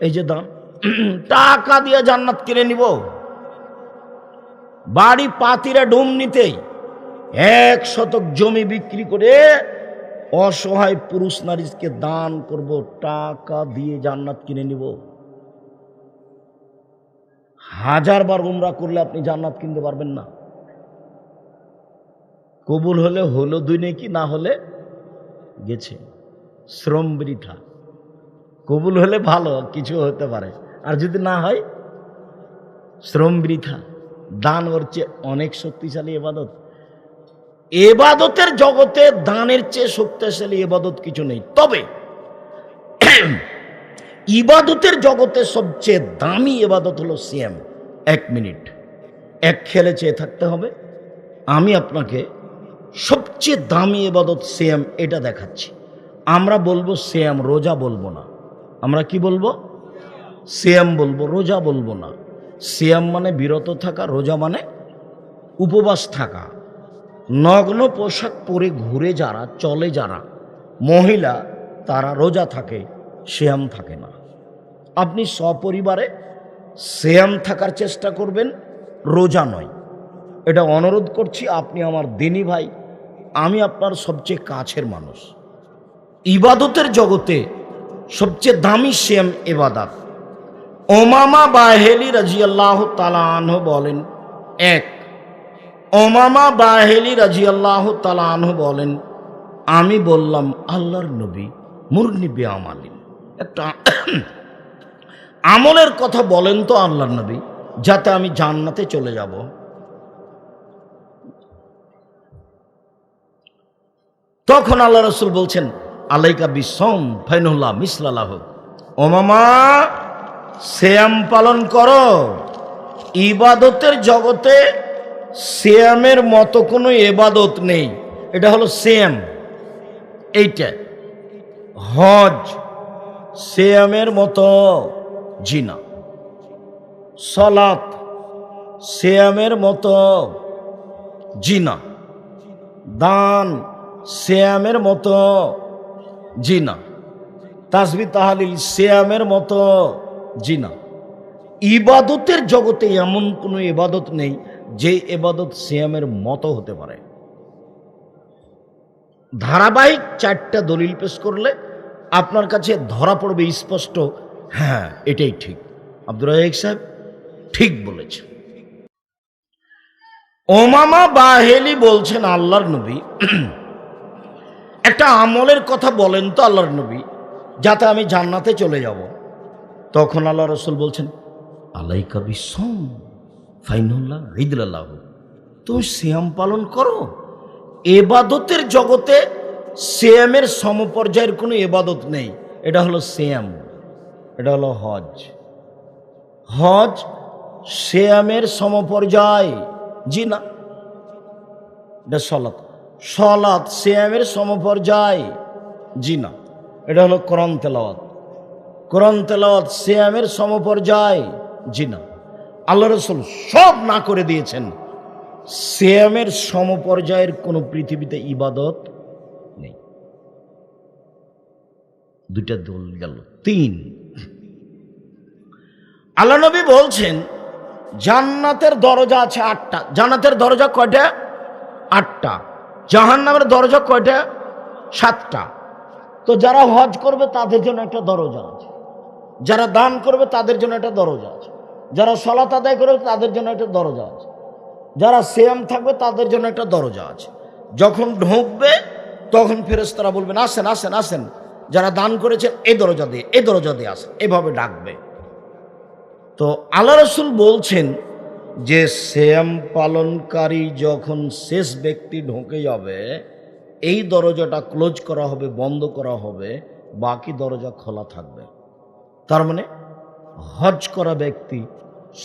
এই যে দান। টাকা দিয়ে জান্নাত কিনে নিব, বাড়ি পাতিরা ডুম নিতেই 1 শতক জমি বিক্রি করে অসহায় পুরুষ নারীকে দান করব, টাকা দিয়ে জান্নাত কিনে নিব। 1000 বার উমরা করলে আপনি জান্নাত কিনতে পারবেন না। কবুল হলে হলো 2 নেকি, না হলে গেছে, শ্রম বৃথা। কবুল হলে ভালো, কিছু হতে পারে, আর যদি না হয় শ্রম বৃথা। দান ওর চেয়ে অনেক শক্তিশালী এবাদত। এবাদতের জগতে দানের চেয়ে শক্তিশালী এবাদত কিছু নেই। তবে ইবাদতের জগতে সবচেয়ে দামি এবাদত হলো সিয়াম। 1 মিনিট এক খেলে চেয়ে থাকতে হবে। আমি আপনাকে সবচেয়ে দামি এবাদত সিয়াম এটা দেখাচ্ছি। আমরা বলবো সিয়াম, রোজা বলবো না। আমরা কি বলবো? সিয়াম বলবো, রোজা বলবো না। সিয়াম মানে বিরত থাকা, রোজা মানে উপবাস থাকা। নগ্ন পোশাক পরে ঘুরে যারা, চলে যারা মহিলা, তারা রোজা থাকে, সিয়াম থাকে না। আপনি সপরিবারে সিয়াম থাকার চেষ্টা করবেন, রোজা নয়। এটা অনুরোধ করছি। আপনি আমার দিনী ভাই, আমি আপনার সবচেয়ে কাছের মানুষ। ইবাদতের জগতে সবচেয়ে দামি সিয়াম ইবাদত। ওমামা বাহেলি রাদিয়াল্লাহু তাআলা আনহু বলেন, ওমামা বাহেলি রাদিয়াল্লাহু তাআলা আনহু বলেন, আমি বললাম আল্লাহর নবী মুরনি বিআমালিন, একটা আমলের কথা বলেন তো আল্লাহর নবী, যাতে আমি জান্নাতে চলে যাব। তখন আল্লাহ রাসূল বলছেন, আলাইকা বিসম ফাইনুল্লাহ মিসলালাহ। ওমামা, সিয়াম পালন করো। ইবাদতের জগতে সিয়ামের মতো কোনো ইবাদত নেই। এটা হলো সিয়াম। এইটা হজ সিয়ামের মতো জিনা, সালাত সিয়ামের মতো জিনা, দান সিয়ামের মতো জিনা, তাসবিহ তাহলিল সিয়ামের মতো জিনা। ইবাদতের জগতে এমন কোনো ইবাদত নেই যে ইবাদত সিয়ামের মতো হতে পারে। ধারাবাহিক 4টা দলিল পেশ করলে আপনার কাছে ধরা পড়বে স্পষ্ট, হ্যাঁ এটাই ঠিক। আব্দুর রাজ্জাক সাহেব ঠিক বলেছেন। ওমামা বাহেলি বলছেন, আল্লাহর নবী একটা আমলের কথা বলেন তো আল্লাহর নবী, যাতে আমি জান্নাতে চলে যাব। তখন আল্লাহ রাসূল বলছেন, আলাইকা বিসম ফাইনুল্লাহ ঈদুল্লাহ, তুমি সিয়াম পালন করো। এবাদতের জগতে সিয়ামের সমপর্যায়ের কোনো এবাদত নেই। এটা হলো সিয়াম, এটা হলো হজ। হজ সিয়ামের সমপর্যায়, জি না। এটা সলাত, সলাত সিয়ামের সমপর্যায়, জি না। এটা হলো কোরআন তেলাওয়াত, কোরআন তেলাওয়াত সিয়ামের সমপর্যায়, জি না। আল্লাহ রাসূল সব না করে দিয়েছেন। সিয়ামের সমপর্যায়ের কোনো পৃথিবীতে ইবাদত নেই। 2টা দল গেল। 3, আল্লাহ নবী বলছেন জান্নাতের দরজা আছে 8টা। জান্নাতের দরজা কয়টা? 8টা। জাহান্নামের দরজা কয়টা? 7টা। তো যারা হজ করবে তাদের জন্য একটা দরজা আছে, যারা দান করবে তাদের জন্য একটা দরজা আছে, যারা সালাত আদায় করবে তাদের জন্য একটা দরজা আছে, যারা সিয়াম থাকবে তাদের জন্য একটা দরজা আছে। যখন ঢুকবে তখন ফেরেশতারা বলবেন, আসেন আসেন আসেন, যারা দান করেছেন এই দরজা দিয়ে, এই দরজা দিয়ে আসেন, এভাবে ডাকবে। তো আল্লাহ রাসূল বলছেন যে সিয়াম পালনকারী যখন শেষ ব্যক্তি ঢুকে যাবে, এই দরজাটা ক্লোজ করা হবে, বন্ধ করা হবে, বাকি দরজা খোলা থাকবে। তার মানে হজ করা ব্যক্তি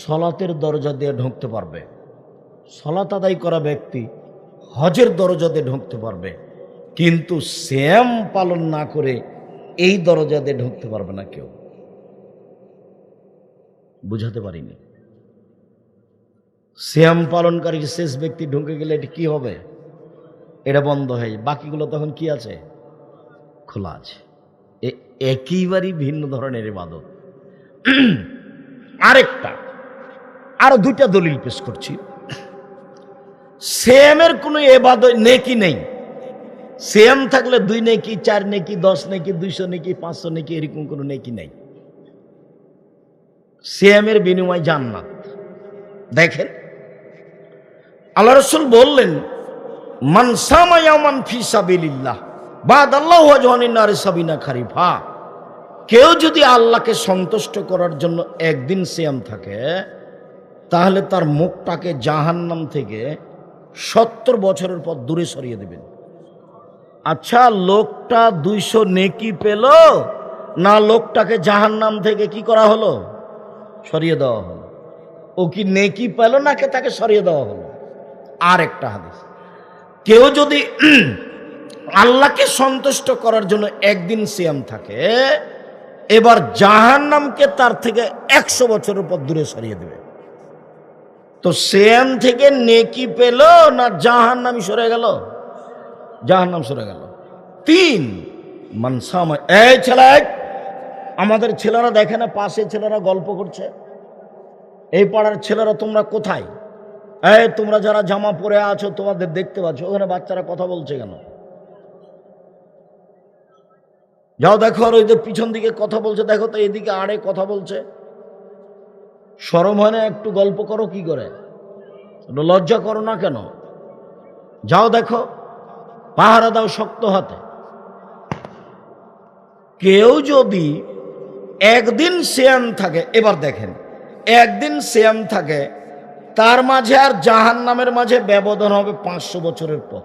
সলাতের দরজা দিয়ে ঢুকতে পারবে, সলাত আদায় করা ব্যক্তি হজের দরজা দিয়ে ঢুকতে পারবে, কিন্তু সিয়াম পালন না করে এই দরজা দিয়ে ঢুকতে পারবে না কেউ। বুঝাতে পারিনি? সিয়াম পালনকারী শেষ ব্যক্তি ঢুকে গেলে এটা কি হবে? এটা বন্ধ হয়ে, বাকিগুলো তখন কি আছে? খোলা আছে। একেবারেই ভিন্ন ধরনের ইবাদত। আরো 2টা দলিল পেশ করছি। সিয়ামের কোনো ইবাদত নেকি নেই। সিয়াম থাকলে 2 নেকি, 4 নেকি, 10 নেকি, 200 নেকি, 500 নেকি, এরকম কোনো নেকি নেই। সিয়ামের বিনিময় জান্নাত। দেখেন আল্লাহ রাসূল বললেন, মান সামা ইয়াওমান ফি সাবিলিল্লাহ বাদাল্লাহু ওয়াজহানিন নারি সাবিনা খারিফা। কেউ যদি আল্লাহকে সন্তুষ্ট করার জন্য একদিন সিয়াম থাকে, তাহলে তার মুখটাকে জাহান্নাম থেকে 70 বছরের পর দূরে সরিয়ে দেবেন। আচ্ছা, লোকটা 200 নেকি পেল না লোকটাকে জাহান্নাম থেকে কি করা হলো? সরিয়ে দেওয়া হলো। ও কি নেকি পেল নাকি তাকে সরিয়ে দেওয়া হলো? আর একটা হাদিস, কেউ যদি আল্লাহকে সন্তুষ্ট করার জন্য একদিন সিয়াম থাকে, এবার জাহান্নামকে তার থেকে 100 বছরের পর দূরে সরিয়ে দেবে। তো সিয়াম থেকে নেকি পেল না জাহান্নামই সরে গেল? জাহান্নাম সরে গেল। 3 মানসামা, এই ছেলে, আমাদের ছেলেরা দেখে না পাশে ছেলেরা গল্প করছে, এই পাড়ার ছেলেরা তোমরা কোথায়? এই তোমরা যারা জামা পরে আছো তোমাদের দেখতে পাচ্ছ, ওখানে বাচ্চারা কথা বলছে কেন? যাও দেখো, আর ওই যে পিছন দিকে কথা বলছে দেখো তো, এদিকে আড়ে কথা বলছে। শরম হয় না একটু? গল্প করো কি করে? লজ্জা করো না কেন? যাও দেখো, পাহারা দাও শক্ত হাতে। কেউ যদি একদিন সিয়াম থাকে, এবার দেখেন, একদিন সিয়াম থাকে, তার মাঝে আর জাহান্নামের মাঝে ব্যবধান হবে 500 বছরের পর।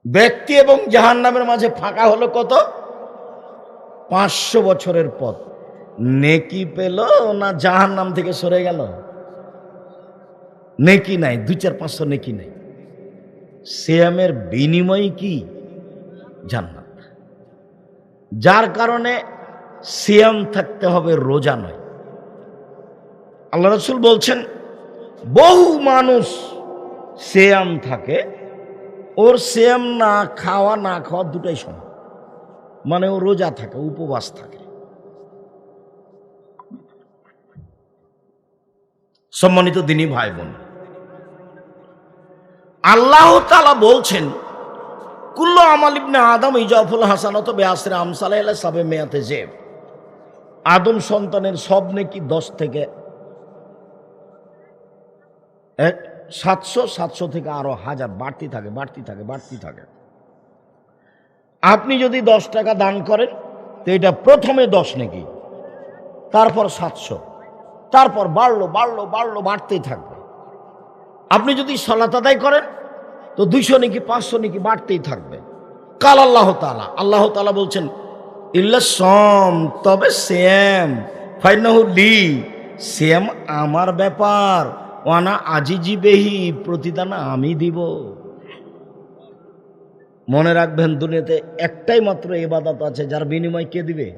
ব্যক্তি এবং জাহান্নামের মাঝে ফাঁকা হলো কত? 500 বছরের পথ। নেকি পেল না জাহান্নাম থেকে সরে গেল? নেকি নাই, 2-4-500 নেকি নাই। সিয়ামের বিনিময় কি? জান্নাত। যার কারণে সিয়াম থাকতে হবে, রোজা নয়। আল্লাহ রাসূল বলছেন, বহু মানুষ সিয়াম থাকে, ওর সিয়াম না খাওয়া না খাওয়া দুটাই সমান, মানে ও রোজা থাকে, উপবাস থাকে। সম্মানিত দিনী ভাই বোন, আল্লাহ তাআলা বলছেন, কুল্লু আমাল ইবনে আদম ইজাফুল হাসানাত বিআশরি আমসালিহা ইলা 700 জিব। আদম সন্তানের সব নেকি 10 থেকে 700 থেকে আরো 1000 বাড়তি থাকে, বাড়তি থাকে, বাড়তি থাকে। আপনি যদি 10 টাকা দান করেন তো এটা প্রথমে 10 নেকি, তারপর 700, তারপর বাড়লো বাড়লো বাড়লো, বাড়তেই থাকবে। আপনি যদি সালাত আদায় করেন তো 200 নেকি, 500 নেকি বাড়তেই থাকবে। কাল আল্লাহ তাআলা, আল্লাহ তাআলা বলছেন, ইল্লা সম, তবে সিয়াম, ফাইনাহু লি, সিয়াম আমার ব্যাপার, ওয়ানা আজিজি বেহি, প্রতিদান আমি দিব। মনে রাখবেন, দুনিয়াতে একটাই মাত্র ইবাদত আছে যার বিনিময় কে দিবে?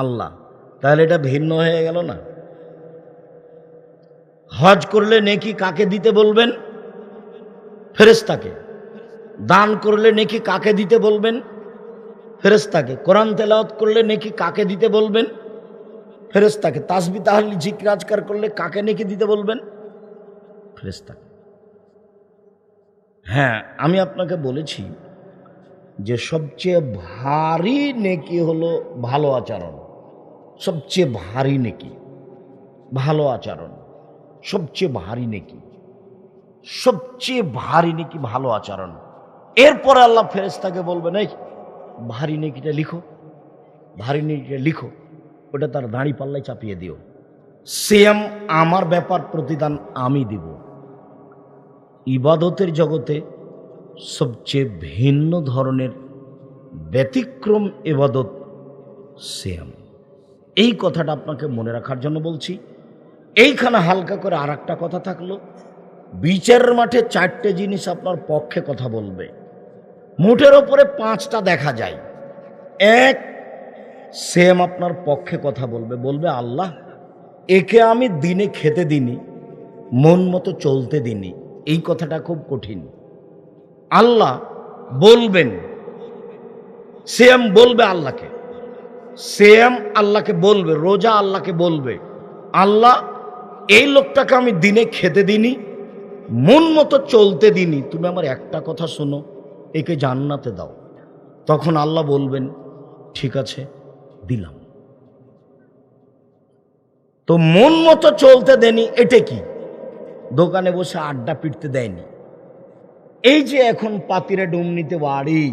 আল্লাহ। তাহলে এটা ভিন্ন হয়ে গেল না? হজ করলে নেকি কাকে দিতে বলবেন? ফেরেশতাকে। দান করলে নেকি কাকে দিতে বলবেন? ফেরেশতাকে। কোরআন তেলাওয়াত করলে নেকি কাকে দিতে বলবেন? ফেরেশতাকে। তাসবিহ তাহলিল জিকির আজকার করলে কাকে নেকি দিতে বলবেন? ফেরেশতাকে। হ্যাঁ, আমি আপনাকে বলেছি যে সবচেয়ে ভারী নেকি হলো ভালো আচরণ। সবচেয়ে ভারী নেকি ভালো আচরণ, সবচেয়ে ভারী নেকি, সবচেয়ে ভারী নেকি ভালো আচরণ। এরপরে আল্লাহ ফেরেশতাকে বলবেন, এই ভারী নেকিটা লিখো, ভারী নেকিটা লিখো, ওটা তার দাঁড়ি পাল্লায় চাপিয়ে দিও। সিয়াম আমার ব্যাপার, প্রতিদান আমি দিব। ইবাদতের জগতে সবচেয়ে ভিন্ন ধরনের ব্যতিক্রম ইবাদত সিয়াম। এই কথাটা আপনাকে মনে রাখার জন্য বলছি। এইখানে হালকা করে আর একটা কথা থাকলো, বিচারের মাঠে 4টে জিনিস আপনার পক্ষে কথা বলবে, মুঠের ওপরে 5টা দেখা যায়। 1, সিয়াম আপনার পক্ষে কথা বলবে, বলবে আল্লাহ একে আমি দিনে খেতে দিনি, মন মতো চলতে দিনি। এই কথাটা খুব কঠিন। আল্লাহ বলবেন, সিয়াম বলবে আল্লাহকে, সিয়াম আল্লাহকে বলবে, রোজা আল্লাহকে বলবে, আল্লাহ এই লোকটাকে আমি দিনে খেতে দিনি, মন মতো চলতে দিনি, তুমি আমার একটা কথা শোনো, একে জান্নাতে দাও। তখন আল্লাহ বলবেন, ঠিক আছে দিলাম। তো মন মতো চলতে দেনি, এটা কি? দোকানে বসে আড্ডা পিটতে দেয়নি, এই যে এখন পাতিরে ডুমনিতে বাড়ি,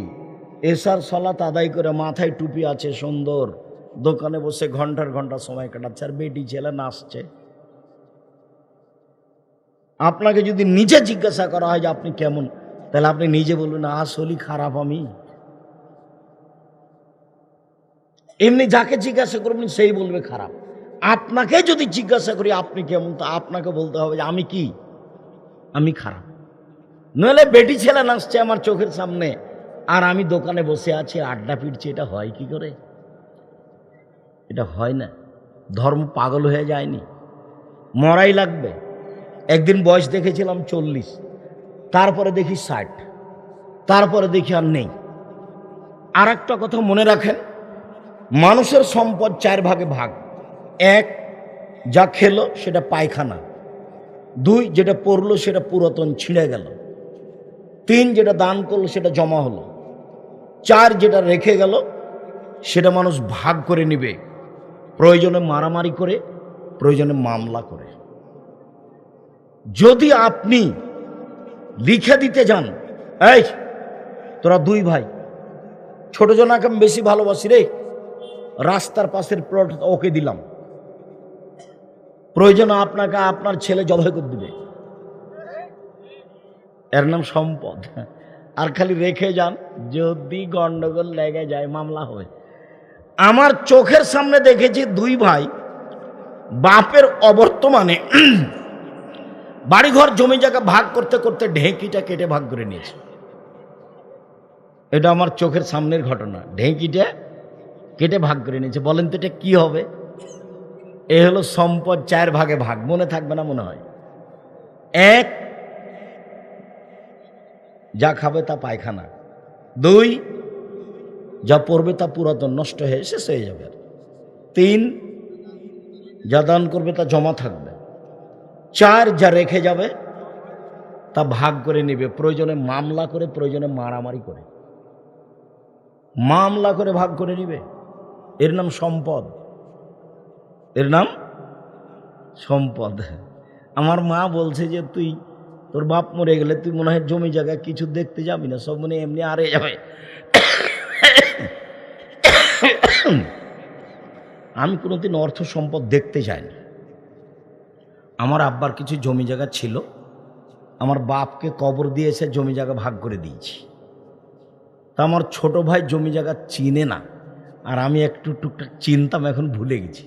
এসার সালাত আদায় করে মাথায় টুপি আছে সুন্দর, দোকানে বসে ঘন্টার ঘন্টা সময় কাটাচ্ছে, আর বেটি ছেলে নাচছে। আপনাকে যদি নিজে জিজ্ঞাসা করা হয় যে আপনি কেমন, তাহলে আপনি নিজে বলবেন আসলেই খারাপ আমি। এমনি যাকে জিজ্ঞাসা করবেন সেই বলবে খারাপ। আপনাকে যদি জিজ্ঞাসা করি আপনি কেমন, তা আপনাকে বলতে হবে যে আমি কি, আমি খারাপ। নইলে বেটি ছেলে নাচছে আমার চোখের সামনে আর আমি দোকানে বসে আছি আড্ডা পিটছি, এটা হয় কি করে? এটা হয় না। ধর্ম পাগল হয়ে যায়নি, মরাই লাগবে। একদিন বয়স দেখেছিলাম 40, তারপরে দেখি 60, তারপরে দেখি আর নেই। আর একটা কথা মনে রাখেন, মানুষের সম্পদ 4 ভাগে ভাগ। 1, যা খেলো সেটা পায়খানা। 2, যেটা পড়লো সেটা পুরাতন ছিঁড়ে গেল। 3, যেটা দান করলো সেটা জমা হলো। 4, যেটা রেখে গেল সেটা মানুষ ভাগ করে নিবে, প্রয়োজনে মারামারি করে, প্রয়োজনে মামলা করে। যদি আপনি লিখে দিতে যান, এই তোরা 2 ভাই, ছোট জনাকে আমি বেশি ভালোবাসি রে, রাস্তার পাশের প্লট ওকে দিলাম, প্রয়োজনে আপনাকে আপনার ছেলে জবাই করে দিবে, এর নাম সম্পদ। আর খালি রেখে যান, যদি গন্ডগোল লেগে যায় মামলা হবে। আমার চোখের সামনে দেখেছি 2 ভাই বাপের অবর্তমানে বাড়িঘর জমি জায়গা ভাগ করতে করতে ঢেঁকিটা কেটে ভাগ করে নিয়েছে। এটা আমার চোখের সামনের ঘটনা, ঢেঁকিটা কেটে ভাগ করে নিয়েছে। বলেন তো এটা কি হবে? এ হলো সম্পদ 4 ভাগে ভাগ। মনে থাকবে না মনে হয়। 1, যা খাবে তা পায়খানা। 2, যা পড়বে তা পুরাতন নষ্ট হয়ে শেষ হয়ে যাবে। 3, যা দান করবে তা জমা থাকবে। 4, যা রেখে যাবে তা ভাগ করে নেবে, প্রয়োজনে মামলা করে, প্রয়োজনে মারামারি করে, মামলা করে ভাগ করে নিবে। এর নাম সম্পদ, এর নাম সম্পদ। আমার মা বলছে যে তুই, তোর বাপ মরে গেলে তুই মনে হয় জমি জায়গা কিছু দেখতে যাবি না, সব মনে এমনি আরে যাবে। আমি কোনোদিন অর্থ সম্পদ দেখতে যাইনি। আমার আব্বার কিছু জমি জায়গা ছিল, আমার বাপকে কবর দিয়ে এসে জমি জায়গা ভাগ করে দিয়েছি। তা আমার ছোট ভাই জমি জায়গা চিনে না, আর আমি একটু টুকটাক চিনতাম, এখন ভুলে গেছি।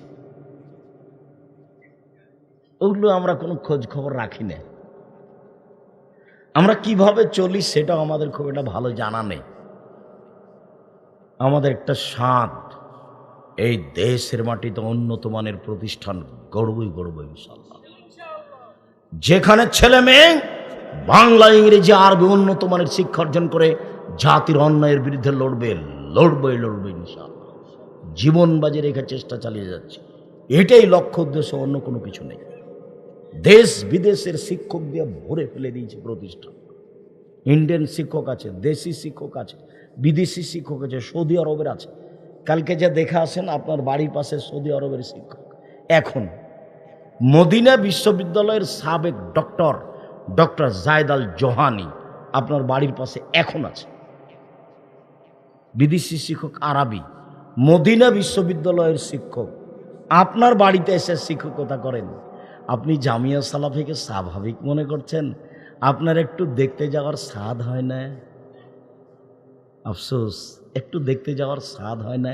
ওগুলো আমরা কোনো খোঁজ খবর রাখি না। আমরা কিভাবে চলি সেটাও আমাদের খুব একটা ভালো জানা নেই। আমাদের একটা স্বাদ, এই দেশের মাটিতে উন্নত মানের প্রতিষ্ঠান গড়বই গড়ব ইনশাআল্লাহ। যেখানে ছেলে মেয়ে বাংলা, ইংরেজি, আরবি উন্নত মানের শিক্ষা অর্জন করে জাতির অন্যায়ের বিরুদ্ধে লড়বে ইনশাআল্লাহ। জীবন বাজি রেখে চেষ্টা চালিয়ে যাচ্ছে, এটাই লক্ষ্য উদ্দেশ্য, অন্য কোনো কিছু নেই। দেশ বিদেশের শিক্ষক দিয়ে ভরে ফেলে দিয়েছে প্রতিষ্ঠান। ইন্ডিয়ান শিক্ষক আছে, দেশি শিক্ষক আছে, বিদেশি শিক্ষক আছে, সৌদি আরবের আছে। কালকে যা দেখে আসেন আপনার বাড়ির পাশে সৌদি আরবের শিক্ষক। এখন মদিনা বিশ্ববিদ্যালয়ের সাবেক ডক্টর জায়েদ আল জোহানি আপনার বাড়ির পাশে এখন আছে। বিদেশি শিক্ষক আরবি, মদিনা বিশ্ববিদ্যালয়ের শিক্ষক আপনার বাড়িতে এসে শিক্ষকতা করেন। আপনি জামিয়া সালাফিকে স্বাভাবিক মনে করছেন? আপনার একটু দেখতে যাওয়ার স্বাদ হয় না? আফসোস, একটু দেখতে যাওয়ার স্বাদ হয় না?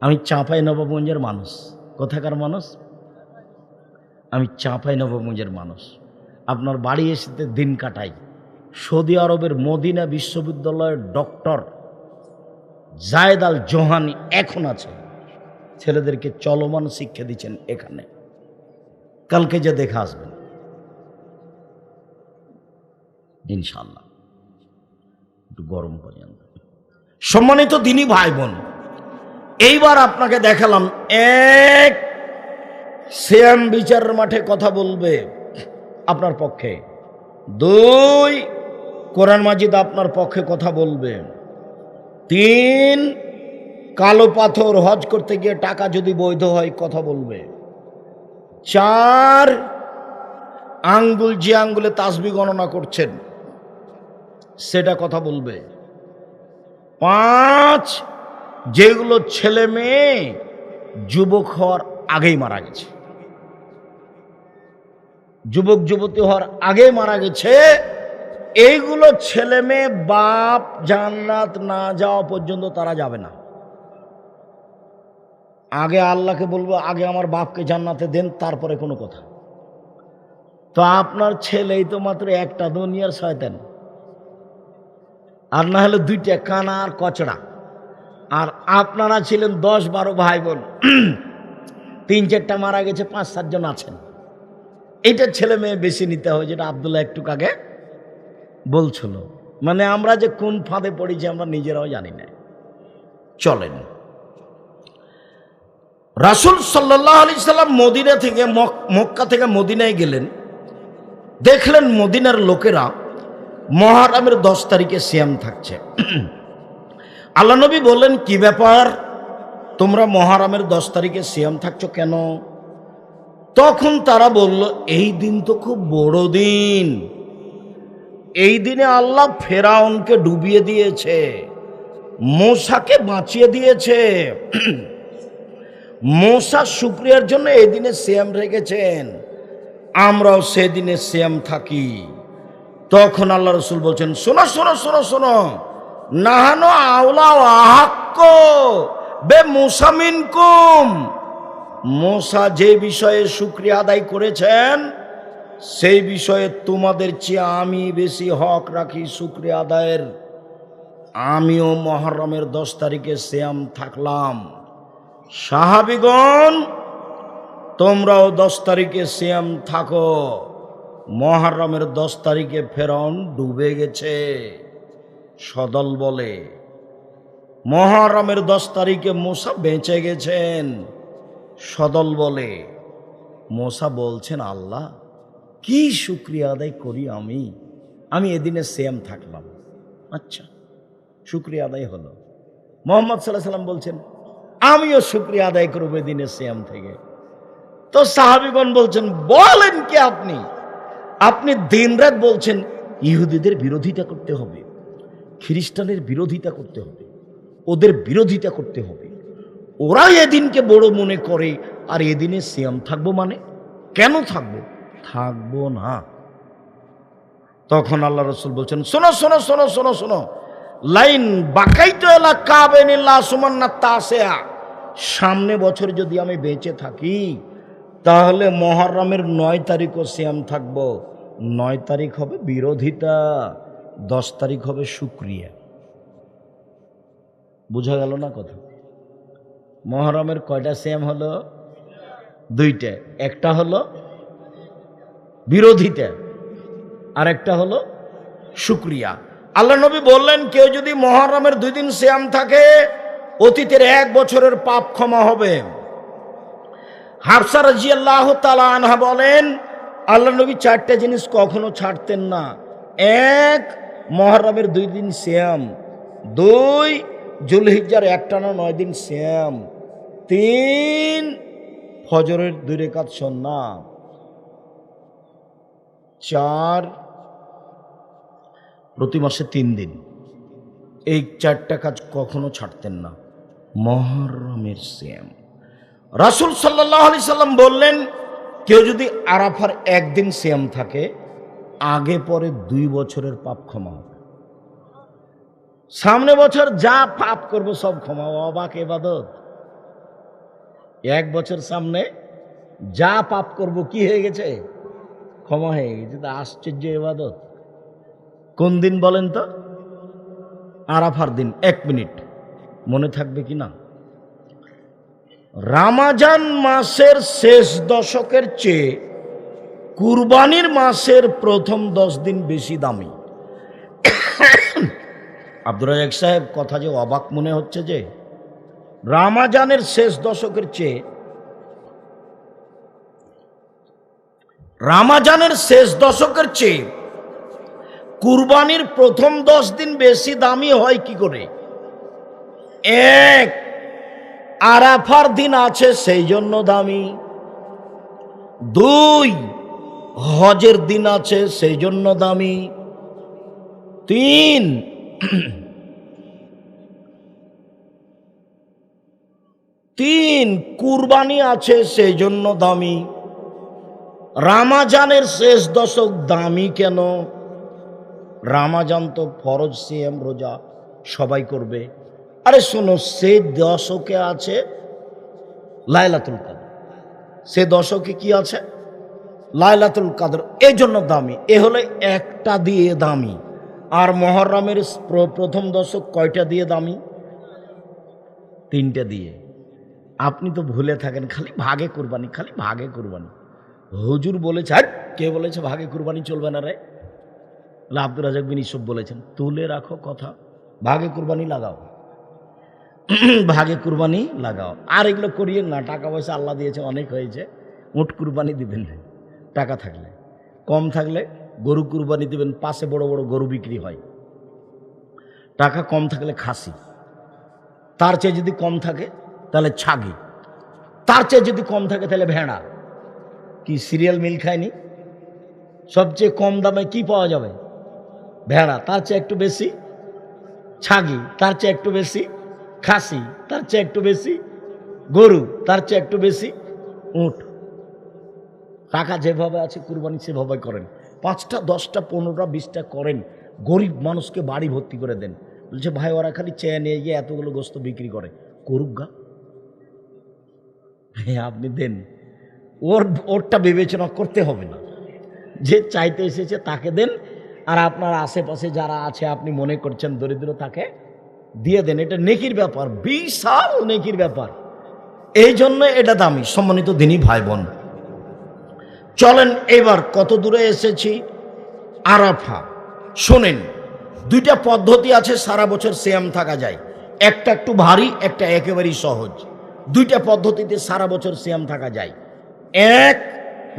আমি চাঁপাইনবাবগঞ্জের মানুষ। কোথাকার মানুষ? আমি চাঁপাইনবাবগঞ্জের মানুষ। আপনার বাড়ি এসে দিন কাটাই। সৌদি আরবের মদিনা বিশ্ববিদ্যালয়ের ডক্টর জায়েদ আল জোহানি এখন আছে, ছেলেদেরকে চলমান শিক্ষা দিচ্ছেন এখানে। কালকে যে দেখে আসবেন ইনশাআল্লাহ, একটু গরম পর্যন্ত। সম্মানিত দিনী ভাই বোন, এইবার আপনাকে দেখালাম, 1, সিয়াম বিচারের মাঠে কথা বলবে আপনার পক্ষে। 2, কোরআন মাজিদ আপনার পক্ষে কথা বলবে। 3, কালো পাথর হজ করতে গিয়ে টাকা যদি বৈধ হয় কথা বলবে। 4, আঙ্গুল যে আঙ্গুলে তাসবিহ গণনা করছেন সেটা কথা বলবে। 5 যেগুলো ছেলে মেয়ে যুবক হওয়ার আগেই মারা গেছে, যুবক যুবতী হওয়ার আগে মারা গেছে, এইগুলো ছেলে মেয়ে বাপ জান্নাত না যাওয়া পর্যন্ত তারা যাবে না। আগে আল্লাহকে বলবো, আগে আমার বাপকে জান্নাতে দেন, তারপরে কোনো কথা। তো আপনার ছেলেই তো মাত্র একটা দুনিয়ার শয়তান, আর না হলে 2টা কানা আর কচড়া। আর আপনারা ছিলেন 10-12 ভাই বোন, 3-4টা মারা গেছে, 5-7 জন আছেন। এইটা ছেলে মেয়ে বেশি নিতে হয়, যেটা আব্দুল্লাহ একটু আগে বলছিল। মানে আমরা যে কোন ফাঁদে পড়েছি আমরা নিজেরাও জানি না। চলেন, রাসূল সাল্লাল্লাহু আলাইহি সাল্লাম মদিনা থেকে মক্কা থেকে মদিনায় গেলেন। দেখলেন মদিনার লোকেরা মুহররমের 10 তারিখে সিয়াম থাকছে। আল্লাহ নবী বললেন, কি ব্যাপার, তোমরা মুহররমের 10 তারিখে সিয়াম থাকছো কেন? তখন তারা বলল, এই দিন তো খুব বড় দিন, এই দিনে আল্লাহ ফেরাউনকে ডুবিয়ে দিয়েছে, মূসাকে বাঁচিয়ে দিয়েছে, মূসা শুকরিয়ার জন্য এই দিনে সিয়াম রেখেছেন, আমরাও সেদিনে সিয়াম থাকি। তখন আল্লাহ রাসূল বলছেন, শোনো শোনো শোনো শোনো, নাহানো আওলা আহাক্ক বে মূসা মিনকুম, মূসা যে বিষয়ে শুকরিয়া আদায় করেছেন সেই বিষয়ে তোমাদের চেয়ে আমি বেশি হক রাখি শুকরিয়া আদায়ের। আমিও মুহররমের 10 তারিখে সিয়াম থাকলাম, সাহাবীগণ তোমরাও 10 তারিখে সিয়াম থাকো। মুহররমের 10 তারিখে ফেরাউন ডুবে গেছে, সদল বলে। মুহররমের 10 তারিখে মূসা বেঁচে গেছেন, সদল বলে। মূসা বলছেন, আল্লাহ কি শুকরিয়া আদায় করি আমি এদিনে সিয়াম থাকলাম। আচ্ছা, শুকরিয়া আদায় হলো। মুহাম্মদ সাল্লাল্লাহু আলাইহি সাল্লাম বলছেন, আমিও শুকরিয়া আদায় করব এদিনে সিয়াম থেকে। তো সাহাবীগণ বলছেন, বলেন কি আপনি দিনরাত বলছেন ইহুদিদের বিরোধিতা করতে হবে, খ্রিস্টানের বিরোধিতা করতে হবে, ওদের বিরোধিতা করতে হবে, ওরা এদিনকে বড় মনে করে, আর এদিনে সিয়াম থাকবো মানে? কেন থাকবো না। তখন আল্লাহ রাসূল বলছেন, শোনো শোনো শোনো শোনো শোনো, লাইন বাকাইতু আলা কাবেনিল্লাহ সুমান্না তাসিয়া, সামনে বছর যদি আমি বেঁচে থাকি তাহলে মুহররমের 9 তারিখও সিয়াম থাকবো। 9 তারিখ হবে বিরোধিতা, 10 তারিখ হবে শুকরিয়া। বুঝা গেল না কথা? মুহররমের কয়টা সিয়াম হলো? 2টা। একটা হলো বিরোধিতা, আর একটা হলো শুকরিয়া। আল্লাহ নবী বললেন, কেউ যদি মুহররমের 2 দিন সিয়াম থাকে অতীতের 1 বছরের পাপ ক্ষমা হবে। হাফসা রাদিয়াল্লাহু তাআলা আনহা বলেন, আল্লাহ নবী 4টা জিনিস কখনো ছাড়তেন না। 1 মুহররমের 2 দিন সিয়াম, 2 যুলহিজ্জার একটানা 9 দিন সিয়াম, 3 ফজরের 2 রাকাত সুন্নাত, 4 প্রতি মাসে 3 দিন। এই 4টা কাজ কখনো ছাড়তেন না। মুহররমের সিয়াম। রাসূল সাল্লাল্লাহু আলাইহি সাল্লাম বললেন, কেউ যদি আরাফার 1 দিন সিয়াম থাকে আগে পরে 2 বছরের পাপ ক্ষমা হবে। সামনে বছর যা পাপ করব সব ক্ষমা। অবাক ইবাদত! 1 বছর সামনে যা পাপ করব কি হয়ে গেছে? ক্ষমা হয়ে গেছে। তা আশ্চর্য ইবাদত। কোন দিন বলেন তো? আরাফার দিন। 1 মিনিট মনে থাকবে কি না? রমজান মাসের শেষ দশকের চেয়ে কুরবানির মাসের প্রথম 10 দিন বেশি দামি। আব্দুর রাজ্জাক সাহেব, কথা যে অবাক মনে হচ্ছে যে রমজানের শেষ দশকের চেয়ে কুরবানির প্রথম 10 দিন বেশি দামি হয় কি করে? 1 আরাফার দিন আছে সেই জন্য দামি, 2 হজের দিন আছে সেই জন্য দামি, তিন, তিন কুরবানি আছে সেই জন্য দামি। রামাজানের শেষ দশক দামি কেন? রামাজান তো ফরজ সিয়াম রোজা সবাই করবে। আরে শোনো, সে দশকে আছে লাইলাতুল কদর, সে দশকে কি আছে? লাইলাতুল কদর, এই জন্য দামি। এ হলে একটা দিয়ে দামি। আর মুহররমের প্রথম দশক কয়টা দিয়ে দামি? তিনটা দিয়ে। আপনি তো ভুলে থাকেন খালি ভাগে কুরবানি, খালি ভাগে কুরবানি। হুজুর বলেছে, আর কে বলেছে ভাগে কুরবানি চলবে না রে? আব্দুর রাজাক বিন ইউসুফ বলেছেন, তুলে রাখো কথা, ভাগে কুরবানি লাগাও, ভাগে কুরবানি লাগাও। আর এগুলো করিয়ে না, টাকা পয়সা আল্লাহ দিয়েছে, অনেক হয়েছে, উট কুরবানি দিবেন টাকা থাকলে। কম থাকলে গরু কুরবানি দিবেন, পাশে বড় বড় গরু বিক্রি হয়। টাকা কম থাকলে খাসি, তার চেয়ে যদি কম থাকে তাহলে ছাগি, তার চেয়ে যদি কম থাকে তাহলে ভেড়া। কি সিরিয়াল মিল খায়নি? সবচেয়ে কম দামে কি পাওয়া যাবে? ভেড়া। তার চেয়ে একটু বেশি ছাগি, তার চেয়ে একটু বেশি খাসি, তার চেয়ে একটু বেশি গরু, তার চেয়ে একটু বেশি উট। টাকা যেভাবে আছে কুরবানি সেভাবে করেন। 5টা 10টা 15টা 20টা করেন, গরিব মানুষকে বাড়ি ভর্তি করে দেন। বলছে ভাই ওরা খালি চেয়ে নিয়ে গিয়ে এতগুলো গোস্ত বিক্রি করে, করুক গা, হ্যাঁ আপনি দেন। ওরটা বিবেচনা করতে হবে না, যে চাইতে এসেছে তাকে দেন। আর আপনার আশেপাশে যারা আছে আপনি মনে করছেন দরিদ্র, তাকে দিয়ে দেন। এটা নেকির ব্যাপার, বিশাল নেকির ব্যাপার। এই জন্য এটা দামি। সম্মানিত দিনী ভাই বোন, চলেন এবার কত দূরে এসেছি। আরাফা শোনেন, 2টা পদ্ধতি আছে সারা বছর সিয়াম থাকা যায়। একটা একটু ভারী, একটা একেবারেই সহজ। 2টা পদ্ধতিতে সারা বছর সিয়াম থাকা যায়। এক,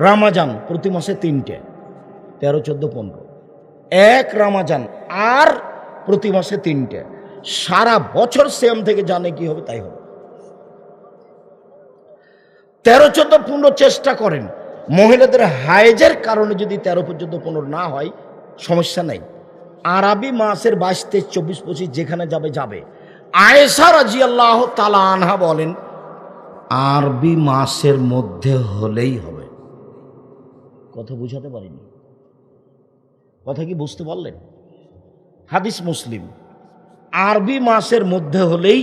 রামাজান প্রতি মাসে 3টে, 13, 14, 15। এক রামাজান আর প্রতি মাসে 3টে। সারা বছর সিয়াম থেকে জানে কি হবে তাই হবে। 13, 14, 15 চেষ্টা করেন। মহিলাদের হায়েজের কারণে যদি 13, 14, 15 না হয় সমস্যা নাই। আরবি মাসের 22, 23, 24, 25 যেখানে যাবে যাবে। আয়েশা রাদিয়াল্লাহু তাআলা আনহা বলেন, আরবি মাসের মধ্যে হলেই হবে। কথা বুঝাতে পারিনি? কথা কি বুঝতে পারলেন? হাদিস মুসলিম, আরবি মাসের মধ্যে হলেই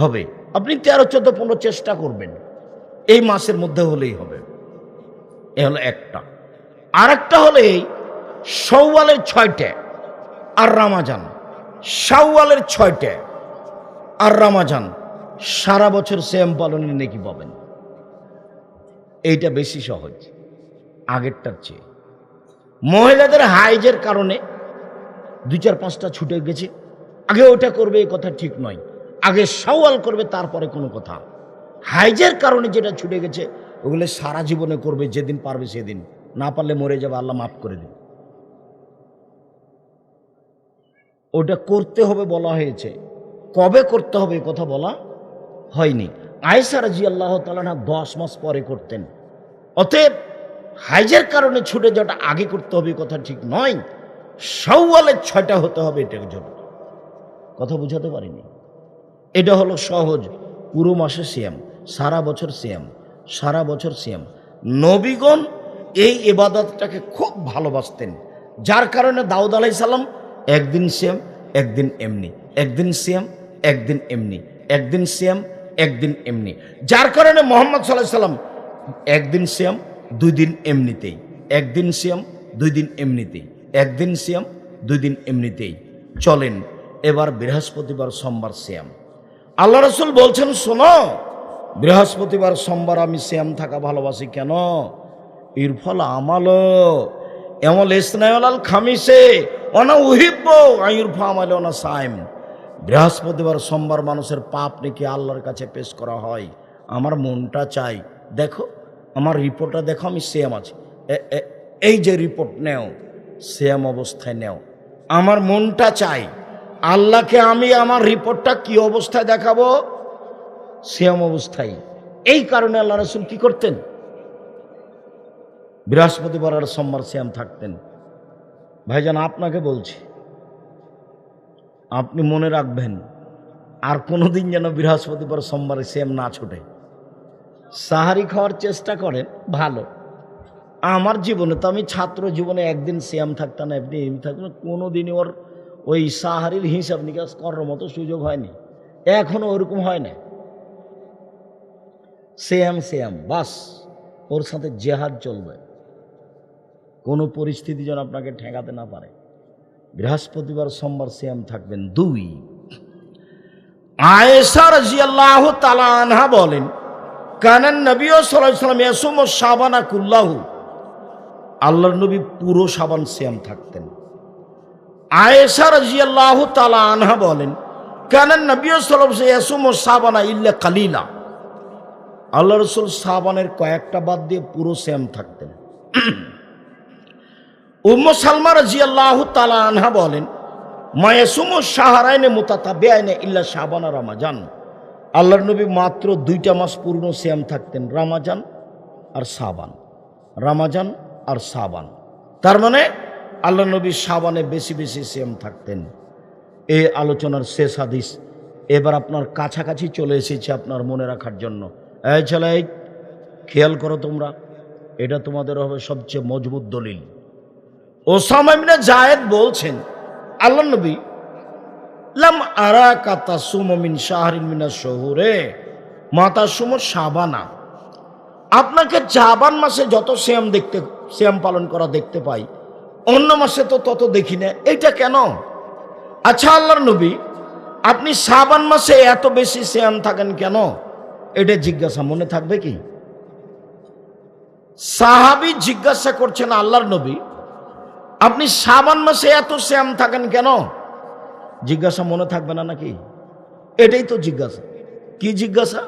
হবে। আপনি 13, 14, 15 চেষ্টা করবেন, এই মাসের মধ্যে হলেই হবে। এ হলো একটা। আরেকটা হলে শাওয়ালের 6টে আর রামাজান। শাওয়ালের 6টে আর রামাজান, সারা বছর সিয়াম পালনের নেকি পাবেন। এইটা বেশি সহজ আগেরটার চেয়ে। মহিলাদের হাইজের কারণে 2, 4, 5টা ছুটে গেছে, আগে ওটা করবে এই কথা ঠিক নয়। আগে শাওয়াল করবে তারপরে কোনো কথা। হাইজের কারণে যেটা ছুটে গেছে ওগুলো সারা জীবনে করবে, যেদিন পারবে সেদিন, না পারলে মরে যাবে, আল্লাহ মাফ করে দিন। ওটা করতে হবে বলা হয়েছে, কবে করতে হবে এ কথা বলা হয়নি। আয়েশা রাদিয়াল্লাহু তাআলা 10 মাস পরে করতেন। অতএব হাইজের কারণে ছুটে যাওয়াটা আগে করতে হবে কথা ঠিক নয়, শাওয়ালের 6টা হতে হবে এটার জন্য। কথা বুঝাতে পারিনি? এটা হলো সহজ। পুরো মাসে সিয়াম, সারা বছর সিয়াম, সারা বছর সিয়াম। নবীগণ এই ইবাদতটাকে খুব ভালোবাসতেন, যার কারণে দাউদ আলাইহিস সালাম একদিন সিয়াম একদিন এমনি, একদিন সিয়াম একদিন এমনি, একদিন সিয়াম একদিন এমনি। যার কারণে মুহাম্মদ সাল্লাল্লাহু আলাইহি সাল্লাম একদিন সিয়াম 2 দিন এমনিতেই, একদিন সিয়াম 2 দিন এমনিতেই, একদিন সিয়াম 2 দিন এমনিতেই। চলেন এবার বৃহস্পতিবার সোমবার সিয়াম। আল্লাহ রাসূল বলছেন, শোনো, বৃহস্পতিবার সোমবার আমি সিয়াম থাকা ভালোবাসি। কেন? ইরফল আমালো এমল ইসনাইল খামিসে অনা উহিব্বু আইরফা আমালো না সাইম। বৃহস্পতিবার সোমবার মানুষের পাপ নাকি আল্লাহর কাছে পেশ করা হয়। আমার মনটা চাই, দেখো আমার রিপোর্টটা দেখো, আমি সিয়াম আছি, এই যে রিপোর্ট নেও, সিয়াম অবস্থায় নেও। আমার মনটা চাই আল্লাহকে আমি আমার রিপোর্টটা কি অবস্থায় দেখাবো? সিয়াম অবস্থায়। এই কারণে আল্লাহ রাসূল কি করতেন? বৃহস্পতিবার আর সোমবার সিয়াম থাকতেন। ভাইজান আপনাকে বলছি, আপনি মনে রাখবেন আর কোনোদিন যেন বৃহস্পতিবার সোমবারে সিয়াম না ছুটে। সাহারি খাওয়ার চেষ্টা করেন, ভালো। আমার জীবনে তো, আমি ছাত্র জীবনে একদিন সিয়াম থাকতাম না, একদিন থাকতাম না, কোনোদিনই ওর ওই সাহারির হিসাব নিকাশ করার মতো সুযোগ হয়নি, এখনো ওরকম হয় না। সিয়াম বাস, ওর সাথে জেহাদ চলবে, কোনো পরিস্থিতি যেন আপনাকে ঠেকাতে না পারে। বৃহস্পতিবার সোমবার সিয়াম থাকবেন। 2, আয়েশা রাদিয়াল্লাহু তাআলা আনহা বলেন, কানান নবী সাল্লাল্লাহু আলাইহি ওয়াসাল্লাম ইয়াসুমু শাবানা কুল্লাহু, আল্লাহর নবী পুরো শাবান সিয়াম থাকতেন। আয়েশা রাদিয়াল্লাহু তাআলা আনহা বলেন, কানান নবী সাল্লাল্লাহু আলাইহি ওয়াসাল্লাম ইয়াসুমু শাবানা ইল্লা কালিলা, আল্লাহ রাসূল শাবানের কয়েকটা বাদ দিয়ে পুরো সিয়াম থাকতেন। উম্মু সালমা রাদিয়াল্লাহু তাআলা আনহা বলেন, মায়াসুমু শাহরাইনে মুতাতাবিআইনে ইল্লা শাবান আর রমাজান, আল্লাহর নবী মাত্র 2টা মাস পূর্ণ সিয়াম থাকতেন, রমাজান আর শাবান, রমাজান আর শাবান। তার মানে আল্লাহ নবী শাবানে বেশি বেশি সিয়াম থাকতেন। এই আলোচনার শেষ হাদিস, এবার আপনার কাছাকাছি চলে এসেছে আপনার মনে রাখার জন্য। এই ছেলে, খেয়াল করো তোমরা, এটা তোমাদের হবে সবচেয়ে মজবুত দলিল। ওসামা ইবনে যায়েদ বলছেন, আল্লাহ নবী লাম আরাকা তাসুমু মিন শাহরিন মিনাশ শুহুরে মা তাসুমু শাবানা, আপনাকে শাবান মাসে যত সিয়াম পালন করা দেখতে পাই, অন্য মাসে তো তত দেখি না, এইটা কেন? আচ্ছা আল্লাহর নবী, আপনি শাবান মাসে এত বেশি সিয়াম থাকেন কেন? এটা জিজ্ঞাসা মনে থাকবে কি? সাহাবী জিজ্ঞাসা করছেন, আল্লাহর নবী আপনি শাবান মাসে এত সিয়াম থাকেন কেন? জিজ্ঞাসা মনে থাকবে না নাকি? এটাই তো জিজ্ঞাসা। কি জিজ্ঞাসা?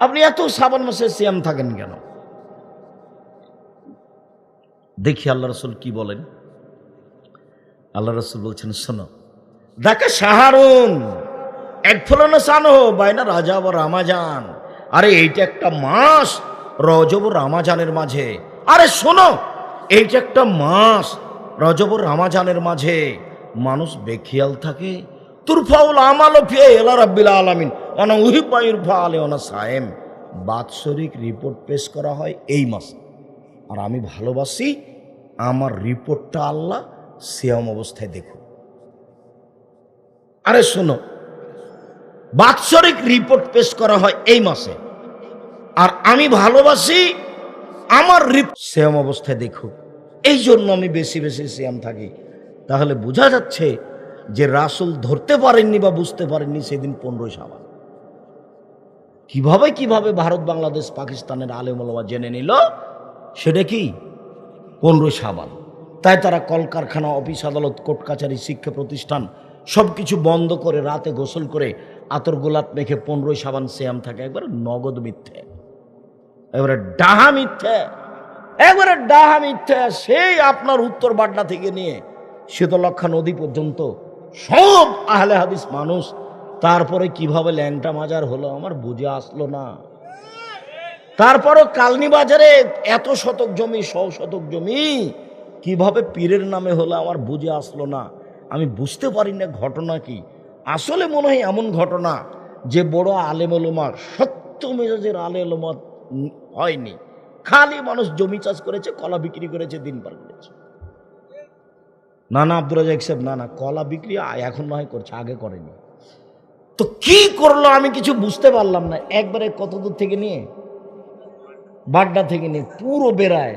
আপনি এত শাবান মাসে সিয়াম থাকেন কেন? দেখি আল্লাহ রাসূল কি বলেন। আল্লাহ রাসূল বলছেন, শোনো, দেখা শাহরুন একফলনা সানো বাইনা রাজব ও রমাজান, আরে এইটা একটা মাস রজব ও রমাজানের মাঝে। আরে শোনো, এইটা একটা মাস রজব ও রমাজানের মাঝে মানুষ বেখিয়াল থাকে। তুরফাউল আমাল ফি ইলা রাব্বিল আলামিন ওয়া উহিব্বু ইরফা আলাইহি ওয়া সায়েম, বাৎসরিক রিপোর্ট পেশ করা হয় এই মাসে, আর আমি ভালোবাসি আমার রিপোর্টটা আল্লাহ সিয়াম অবস্থায় দেখুন। আরে শোনো, বাৎসরিক রিপোর্ট পেশ করা হয় এই মাসে, আর আমি ভালোবাসি আমার সিয়াম অবস্থায় দেখুক, এই জন্য আমি বেশি বেশি সিয়াম থাকি। তাহলে বোঝা যাচ্ছে যে রাসূল ধরতে পারেননি বা বুঝতে পারেননি সেদিন 15 শাবান। কিভাবে ভারত, বাংলাদেশ, পাকিস্তানের আলেম ওলামা জেনে নিল সেটা কি 15 শাবান। তাই তারা কলকারখানা, অফিস আদালত, কোর্ট কাছারি, শিক্ষা প্রতিষ্ঠান সবকিছু বন্ধ করে রাতে গোসল করে আতর গোলাপ মেখে 15 শাবান সিয়াম থাকে। একবারে নগদ মিথ্যে, এবারে ডাহা মিথ্যে, একবারে ডাহা মিথ্যে। সেই আপনার উত্তর বাড্ডা থেকে নিয়ে শীতলক্ষা নদী পর্যন্ত সব আহলে হাদিস মানুষ। তারপরে কিভাবে ল্যাংটা মাজার হলো আমার বুঝে আসলো না। তারপরও কালনি বাজারে এত শতক জমি, 100 শতক জমি কিভাবে পীরের নামে হলো আমার বুঝে আসলো না। আমি বুঝতে পারি না ঘটনা কি। আসলে মনে হয় এমন ঘটনা যে বড় আলেম ওলামা, সত্য মেজাজের আলেম ওলামা হয়নি, খালি মানুষ জমি চাষ করেছে, কলা বিক্রি করেছে, দিন পার করেছে। না আব্দুর রাজ্জাক সাহেব, না কলা বিক্রি এখন নয় করছে, আগে করেনি। তো কি করলো আমি কিছু বুঝতে পারলাম না। একবারে কত দূর থেকে নিয়ে, বাড্ডা থেকে নিয়ে পুরো বেড়ায়,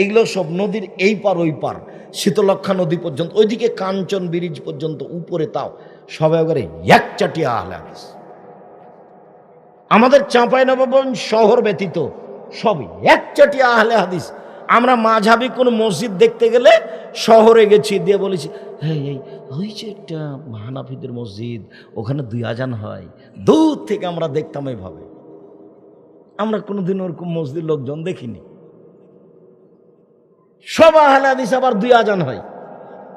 এগুলো সব নদীর এই পার ওই পার, শীতলক্ষা নদী পর্যন্ত, ওইদিকে কাঞ্চন ব্রিজ পর্যন্ত উপরে, তাও সব একবারে একচাটিয়া আহলে হাদিস। আমাদের চাঁপাইনবাবগঞ্জ শহর ব্যতীত সব একচাটিয়া আহলে হাদিস। আমরা মাঝাবি কোন মসজিদ দেখতে গেলে শহরে গেছি, দিয়ে বলেছি ওই যে একটা হানাফিদের মসজিদ, ওখানে 2 আজান হয়। দূর থেকে আমরা দেখতাম এইভাবে। আমরা কোনোদিন ওরকম মসজিদ লোকজন দেখিনি। সব আহলে হাদিস, আবার 2 আজান হয়।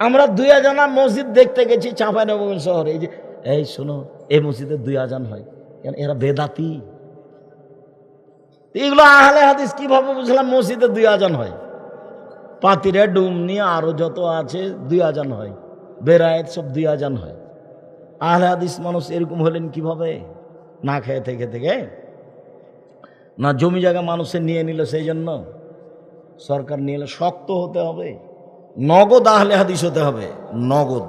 আমরা 2 আজানা মসজিদ দেখতে গেছি চাঁপাইনবাবগঞ্জ শহরে। এই শোনো, এই মসজিদে 2 আজান হয়, এরা বেদাতি। এগুলো আহলে হাদিস কিভাবে বুঝলাম মসজিদে 2 আজান হয়? পাতিরে, ডুমনি, আরো যত আছে 2 আজান হয়। বেরায়েত সব 2 আজান হয়। আহলে হাদিস মানুষ এরকম হলেন কিভাবে? না খেয়ে থেকে থেকে, না জমি জায়গা মানুষের নিয়ে নিল সেই জন্য সরকার নিয়ে এলো। শক্ত হতে হবে, নগদ আহলে হাদিস হতে হবে, নগদ।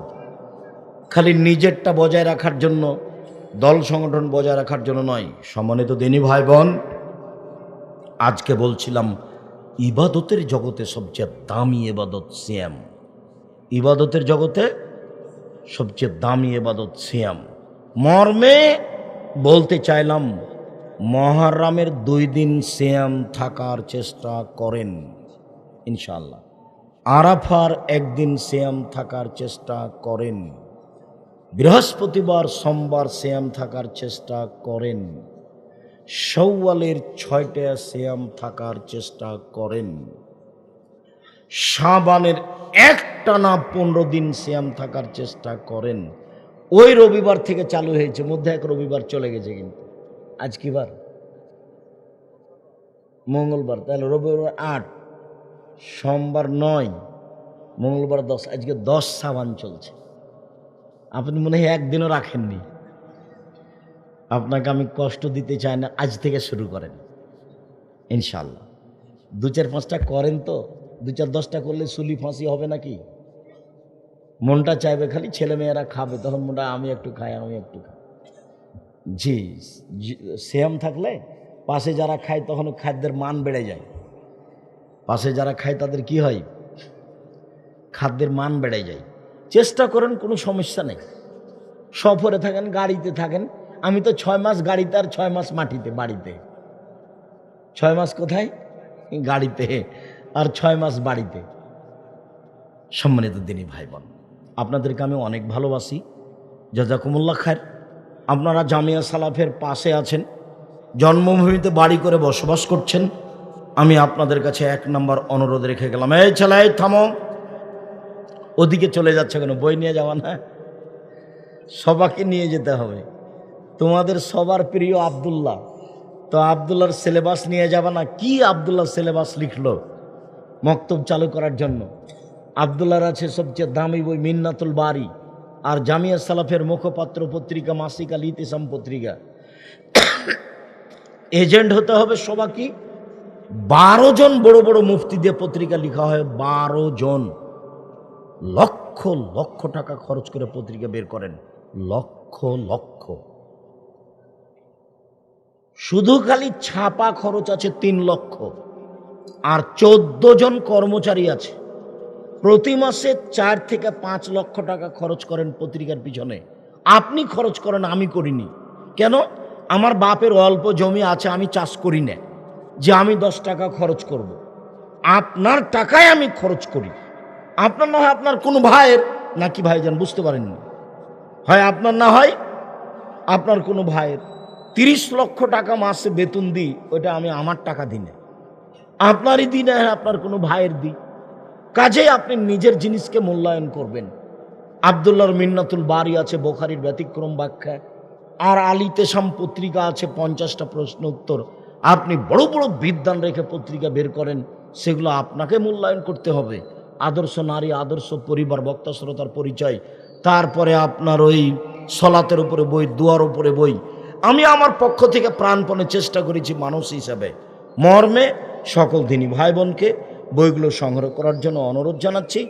খালি নিজেরটা বজায় রাখার জন্য, দল সংগঠন বজায় রাখার জন্য নয়। সম্মানিত দিনী ভাই বোন, আজকে বলছিলাম ইবাদতের জগতে সবচেয়ে দামি ইবাদত সিয়াম। ইবাদতের জগতে সবচেয়ে দামি ইবাদত সিয়াম মর্মে বলতে চাইলাম, মুহররমের 2 দিন সিয়াম থাকার চেষ্টা করেন ইনশাআল্লাহ। আরাফার 1 দিন সিয়াম থাকার চেষ্টা করেন। বৃহস্পতিবার সোমবার সিয়াম থাকার চেষ্টা করেন। শাওয়ালের 6টা সিয়াম থাকার চেষ্টা করেন। শাবানের একটানা 15 দিন সিয়াম থাকার চেষ্টা করেন। ওই রবিবার থেকে চালু হয়েছে, মধ্যে এক রবিবার চলে গেছে, কিন্তু আজ কি বার? মঙ্গলবার। তাহলে রবিবার 8, সোমবার 9, মঙ্গলবার 10, আজকে 10 শাবান চলছে। আপনি মনে হয় একদিনও রাখেননি। আপনাকে আমি কষ্ট দিতে চাই না, আজ থেকে শুরু করেন ইনশাআল্লাহ। 2-4-5টা করেন তো, 2-4-10টা করলে সুলি ফাঁসি হবে নাকি? মনটা চাইবে খালি ছেলেমেয়েরা খাবে, তখন মনটা আমি একটু খাই, আমি একটু খাই। জি, সিয়াম থাকলে পাশে যারা খায় তখন খাদ্যের মান বেড়ে যায়। পাশে যারা খায় তাদের কি হয়? খাদ্যের মান বেড়ে যায়। চেষ্টা করেন, কোনো সমস্যা নেই। সফরে থাকেন, গাড়িতে থাকেন। আমি তো 6 মাস গাড়িতে আর 6 মাস মাটিতে, বাড়িতে। 6 মাস কোথায়? গাড়িতে, আর 6 মাস বাড়িতে। সম্মানিত দিনী ভাই বোন, আপনাদেরকে আমি অনেক ভালোবাসি। জাযাকুমুল্লাহ খায়ের। আপনারা জামিয়া সালাফের পাশে আছেন, জন্মভূমিতে বাড়ি করে বসবাস করছেন। আমি আপনাদের কাছে 1 নম্বর অনুরোধ রেখে গেলাম, এই ছেলে থামো, ওদিকে চলে যাচ্ছে কেন? বই নিয়ে যাওয়া না, সবাকে নিয়ে যেতে হবে। তোমাদের সবার প্রিয় আব্দুল্লাহ, তো আব্দুল্লাহর সিলেবাস নিয়ে যাবে না? কি আব্দুল্লাহ সিলেবাস লিখলো মক্তব চালু করার জন্য? আব্দুল্লাহর আছে সবচেয়ে দামি বই মিন্নাতুল বারি, আর জামিয়া সালাফের মুখপাত্র পত্রিকা মাসিক আল ইতিসাম পত্রিকা। এজেন্ট হতে হবে সবাইকে। 12 জন বড় বড় মুফতি দিয়ে পত্রিকা লেখা হয়। 12 জন লক্ষ লক্ষ টাকা খরচ করে পত্রিকা বের করেন, লক্ষ লক্ষ। শুধু খালি ছাপা খরচ আছে 3 লক্ষ, আর 14 জন কর্মচারী আছে। প্রতি মাসে 4 থেকে 5 লক্ষ টাকা খরচ করেন পত্রিকার পিছনে। আপনি খরচ করেন, আমি করিনি। কেন? আমার বাপের অল্প জমি আছে, আমি চাষ করি না যে আমি 10 টাকা খরচ করব। আপনার টাকায় আমি খরচ করি। আপনার না হয় আপনার কোনো ভাইয়ের, নাকি ভাইজান বুঝতে পারেননি, হয় আপনার না হয় আপনার কোনো ভাইয়ের। 30 লক্ষ টাকা মাসে বেতন দিই, ওটা আমি আমার টাকা দিই না, আপনারই দিই না, আপনার কোনো ভাইয়ের দিই। কাজেই আপনি নিজের জিনিসকে মূল্যায়ন করবেন। আব্দুল্লাহর মিন্নাতুল বারি আছে বুখারীর ব্যতিক্রম ব্যাখ্যা, আর আল ইতিসাম পত্রিকা আছে 50টা প্রশ্ন উত্তর। আপনি বড় বড় বিদ্বান রেখে পত্রিকা বের করেন, সেগুলো আপনাকে মূল্যায়ন করতে হবে। আদর্শ নারী, আদর্শ পরিবার, বক্তা শ্রোতার পরিচয়, তারপরে আপনার ওই সলাতের উপরে বই, দুয়ার উপরে বই। আমি আমার পক্ষ থেকে প্রাণপণে চেষ্টা করেছি মানুষ হিসাবে। মর্মে সকল দিনী ভাই বোনকে বইগুলো সংগ্রহ করার জন্য অনুরোধ জানাচ্ছি।